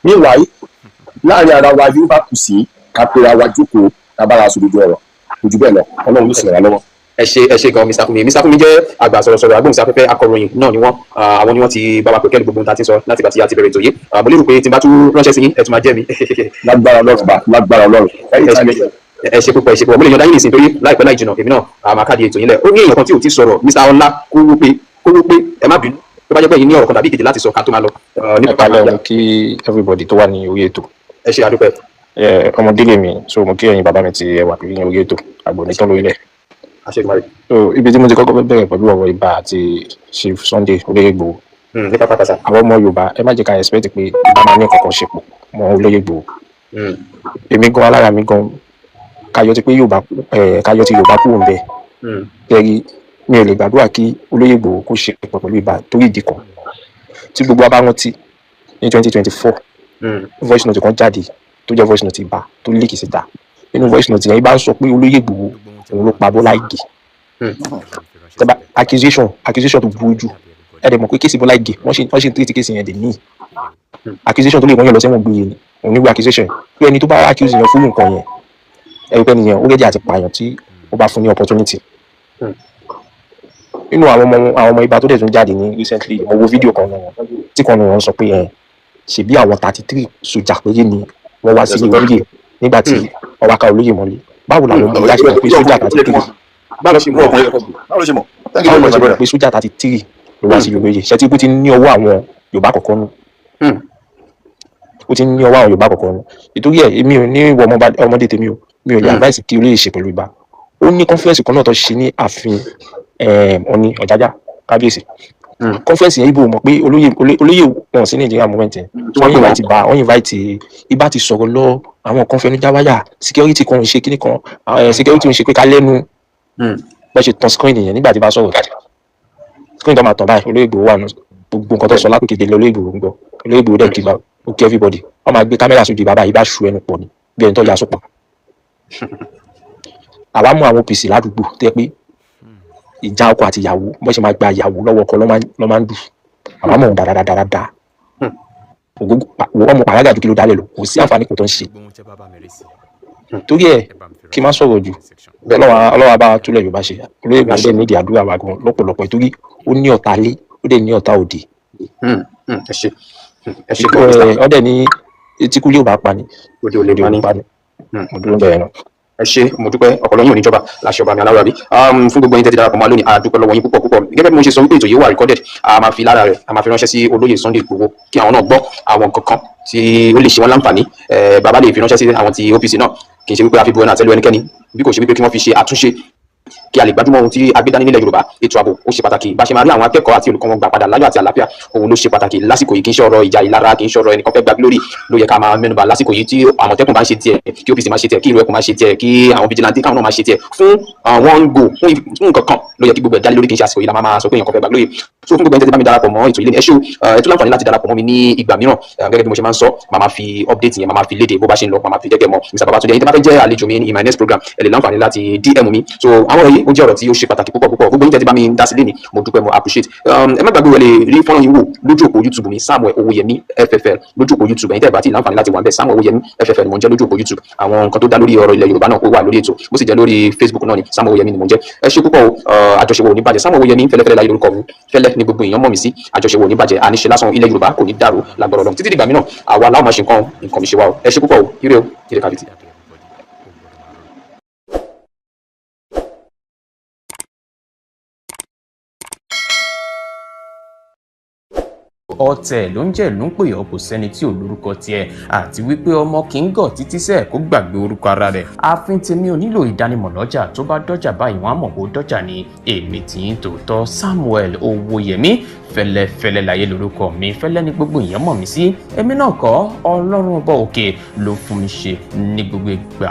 meanwhile láàrin ara wa Yorùbá kù sí ká pera wa jókòó ká bára sòdodo ọ̀rọ̀ ojú bẹ́ẹ̀ lọ Ọlọ́run ló sì ràn wá lọ́wọ́. Ẹ ṣé gan Mr. Fúnmi. Mr. Fúnmi jẹ́ àgbà sọ̀rọ̀sọ̀rọ̀ agbóhùnsáfẹ́fẹ́ akọ̀ròyìn náà ni wọ́n àwọn ni wọ́n ti bá wa pẹ̀kẹ́ gbogbo ohun tá a ti sọ láti ìgbà tí a ti bẹ̀rẹ̀ ètò yìí. Mo lérò pé tí n bá tún ránṣẹ́ sí yín ẹ tún máa jẹ́ mi. lágbára Ọlọ́run ẹ ṣé púpọ̀ mo lè yọ̀ǹda yín nìsín torí láìpẹ́ láì jìnnà èmi náà máa káàdì ètò yín lẹ̀. Ó ní èèyàn kan tí ò ti sọ̀rọ̀ Mr. Ọlá kówó pé ẹ má bínú tó bá jẹ́ pé yín ní ọ̀rọ̀ kan tàbí ìkejì láti sọ ká tó máa lọ. nípa lẹ́yìn kí everybody tó wà ní orí ètò. Ẹ ṣé àdúpẹ́. Ọmọdé lèmi, so mo kí ẹ̀yin bàbá mi ti wà pẹ̀lú ní orí ètò àgbò nìkan lórílẹ̀. So ibi tí mo ti kọ́kọ́ bẹ̀rẹ̀ pẹ̀lú ọ̀rọ̀ ibà àti Chief Sunday Olóyè Ìgbòho. Nípa pàtàkì. Àwọn ọmọ Yorùbá ẹ má jẹ́ ká expect pé ibà máa ní nǹkan kan ṣe pọ̀ mọ́ Olóyè Ìgbòho. Èmi gan alára mi gan káyọ̀ ti Yorùbá kúrò ń bẹ̀. Kẹ́rí mi ò lè gbàdúrà kí Olóyè Ìgbòho kó ṣe pọ̀ pẹ̀lú ibà torí ìdí kan tí gbogbo abá rántí ní 2024 voice note kan jáde tó jẹ́ voice note ibà tó lékì síta. Nínú voice note yẹn ibà ń sọ pé Olóyè Ìgbòho òun ló pa Bọ́lá Ìgè. Tẹ́bà accusation tó burú jù ẹ dẹ̀ mọ̀ pé kéèsì Bọ́lá Ìgè wọ́n ṣe ń treat kéèsì yẹn dè ní accusation tó lè wọ́n yẹn lọ sẹ́wọ̀n gbére ni òun nígbà accusation pé ẹni tó bá accuse yẹn fún nǹkan yẹn ẹ̀rù pẹ́ nìyẹn ó rẹ́dí àti pààyàn tí ó bá fún ní opportunity. Nínú àwọn ọmọ ibà tó dẹ̀ tún jáde ní recently mo wo fídíò kan náà tí kan náà sọ pé ṣebí àwọn 33 sójà péré ni wọ́n wá sí Olóyè nígbà tí ọwọ́ ká Olóyè mọ́lé. Báwo làwọn ọmọ ìyá ṣe mọ̀ pé sójà 33 báwo ṣe mọ̀ pé sójà 33 ló wá sí Olóyè ṣe tí ó ti ní ọwọ́ àwọn Yorùbá kọ̀ọ̀kan nù ó ti ní ọwọ́ àwọn Yorùbá kọ̀ọ̀kan nù nítorí ẹ̀ èmi ò ní ìwọ ọmọdé tèmi o mi ò lè advice kí Olóyè ṣe pẹ̀lú ibà. Ó ní conference kan náà tó ṣe ní ààfin Ọọ̀ni Ọ̀jájá kábíyèsí conference yẹn ibo mọ̀ pé Olóyè wọn sí Nàìjíríà moment yẹn wọ́n invite ibà ti sọ̀rọ̀ lọ àwọn kan fẹnu jáwáyà security kan ń ṣe kíní kan security ń ṣe pé ká lẹ́nu bọ́ ṣe tan screen yẹn nígbà tí bá sọ̀rọ̀ jáde screen tó máa tàn báyìí Olóyè Ìgbòho wà nù gbogbo nǹkan tó sọ lápò kéde Olóyè Ìgbòho ń gbọ́ Olóyè Ìgbòho dẹ̀ kíba ó kí everybody wọ́n máa gbé kámẹ́rà sójú bàbá yìí bá ṣu ẹnu pọ̀ ní bí ẹni tó yà sọ́pọ̀. Àwa mú àwọn OPC ládùúgbò tẹ́ pé ìjà ọkọ àti ìyàwó bó ṣe máa gba ìyàwó lọ́wọ́ ọkọ ló máa ń dù àwa mọ̀ dáadáa wọ́n mú pàrágà ju kí ló dálẹ̀ lọ kò sí àǹfààní kò tó ń ṣe torí ẹ̀ kí n má sọ̀rọ̀ jù ọlọ́wà bá túlẹ̀ Yorùbá ṣe Olóyè Ìgbòho dẹ̀ nídìí àdúrà wa gan lọ́pọ̀lọpọ̀ torí ó ní ọ̀tá lé ó dẹ̀ ní ọ̀tá òde. Ọdẹ ní etíkú yóò bá pa ni òde ò lè pa ni mo dúró bẹ́ẹ̀ náà. Ẹ ṣé mo dúpẹ́ ọ̀pọ̀lọpọ̀ yín ò ní jọba láṣẹ ọba mi aláwọ̀ àbí fún gbogbo yín tẹ́tí darapọ̀ mọ́ lónìí a dúpẹ́ lọ́wọ́ yín púpọ̀ gẹ́gẹ́ bí mo ṣe sọ wípé ètò yìí wà recorded a máa fi lára rẹ̀ a máa fi ránṣẹ́ sí Olóyè Sunday Igboho kí àwọn náà gbọ́ àwọn kankan tí ó lè ṣe wọ́n láǹfààní bàbá lè fi ránṣẹ́ sí àwọn ti OPC náà kì í ṣe wípé a fi bu ẹnu àtẹ́lu ẹnikẹ́ni bí kò ṣe wípé kí wọ́n fi ṣe àtúnṣe kí a lè gbájúmọ́ ohun tí a gbé dání nílẹ̀ Yorùbá ètò ààbò ó ṣe pàtàkì bá ṣe máa rí àwọn akẹ́kọ̀ọ́ àti olùkọ́ wọn gbà padà láyọ̀ àti àlàáfíà òun ló ṣe pàtàkì lásìkò yìí kì í ṣe ọ̀rọ̀ ìjà ìlara kì í ṣe ọ̀rọ̀ ẹnìkan fẹ́ gba glory ló yẹ ká máa mẹ́nubà lásìkò yìí tí Àmọ̀tẹ́kùn bá ń ṣe tiẹ̀ kí OPC máa ṣe tiẹ̀ kí ìlú ẹkùn máa ṣe tiẹ̀ kí àwọn vigilante káwọn náà máa ṣe tiẹ̀ fún one go fún nǹkan kan ló yẹ kí gbogbo ẹ̀ dálé lórí kì í ṣe àsìkò yìí la máa sọ pé èèyàn kan fẹ́ gba glory so fún gbogbo ẹni tẹ́tí bá mi darapọ̀ mọ́ ètò ilé ní ẹ ṣé o ẹ tún láǹfààní láti darapọ̀ mọ́ mi ní ìgbà mìíràn gẹ́gẹ́ bí mo ṣe máa ń sọ màá máa fi update yẹn màá máa fi léde bó bá ṣe ń lọ màá máa fi jẹ́gẹ́ mọ́ Mr. Babátúndé ẹ̀yin tí bá fẹ́ jẹ́ àlejò mi in my next program ẹ lè láǹfààní láti DM mi so àwọn yìí ó jẹ́ ọ̀rọ̀ tí ó ṣe pàtàkì púpọ̀ gbogbo yín tẹ́tí bá mi dá sí lénìí mo dúpẹ́ mo appreciate ẹ má gbàgbé wọlé rí fọ́nrán yìí wò lójú òpó YouTube mi Samuel Owóyẹmí FFL lójú òpó YouTube ẹ̀yin tẹ́ bá ti láǹfààní láti wà ń bẹ̀ Samuel Owóyẹmí FFL ni mo ń jẹ́ lójú òpó YouTube àwọn nǹkan tó dá lórí ọ̀rọ̀ ilẹ̀ Yorùbá náà ó wà lórí ètò bó sì jẹ́ lórí Facebook náà ni Samuel Owóyẹmí ni mo ń jẹ́ ẹ ṣé púpọ̀ àjọṣepọ̀ ò ní bàjẹ́ Samuel Owóyẹmí fẹ́lẹ́fẹ́lẹ́ láyé lórúkọ mi fẹ́lẹ́ ni gbogbo èèyàn mọ̀ mí sí àjọṣepọ̀ ò ní bàjẹ́ àníṣe lásán ilẹ̀ Yorùbá kò ní dàrú lágbára Ọlọ́run títí dìgbà mìíràn àwa láwọn máa ṣe nǹkan mi ṣe wá o ẹ ṣé púpọ̀ o ire kàbìtì. ọ̀tẹ̀ ló ń jẹ́ ìlú ń pè ọ́ kò sẹ́ni tí ò lórúkọ tiẹ̀ àti wípé ọmọ kì í gọ̀ títí sẹ́ẹ̀ kó gbàgbé orúkọ ara rẹ̀. ààfin tèmi ò nílò ìdánimọ̀ lọ́jà tó bá dọ́jà báyìí wọ́n á mọ̀ bó dọ́jà ni. èmi tí ń tòótọ́ Samuel Owóyẹmí fẹ́lẹ́fẹ́lẹ́ láyé lórúkọ mi, fẹ́lẹ́ ní gbogbo èèyàn mọ̀ mí sí. èmi náà kọ́, Ọlọ́run ọba òkè ló fún mi ṣe ní gbogbo ìgbà.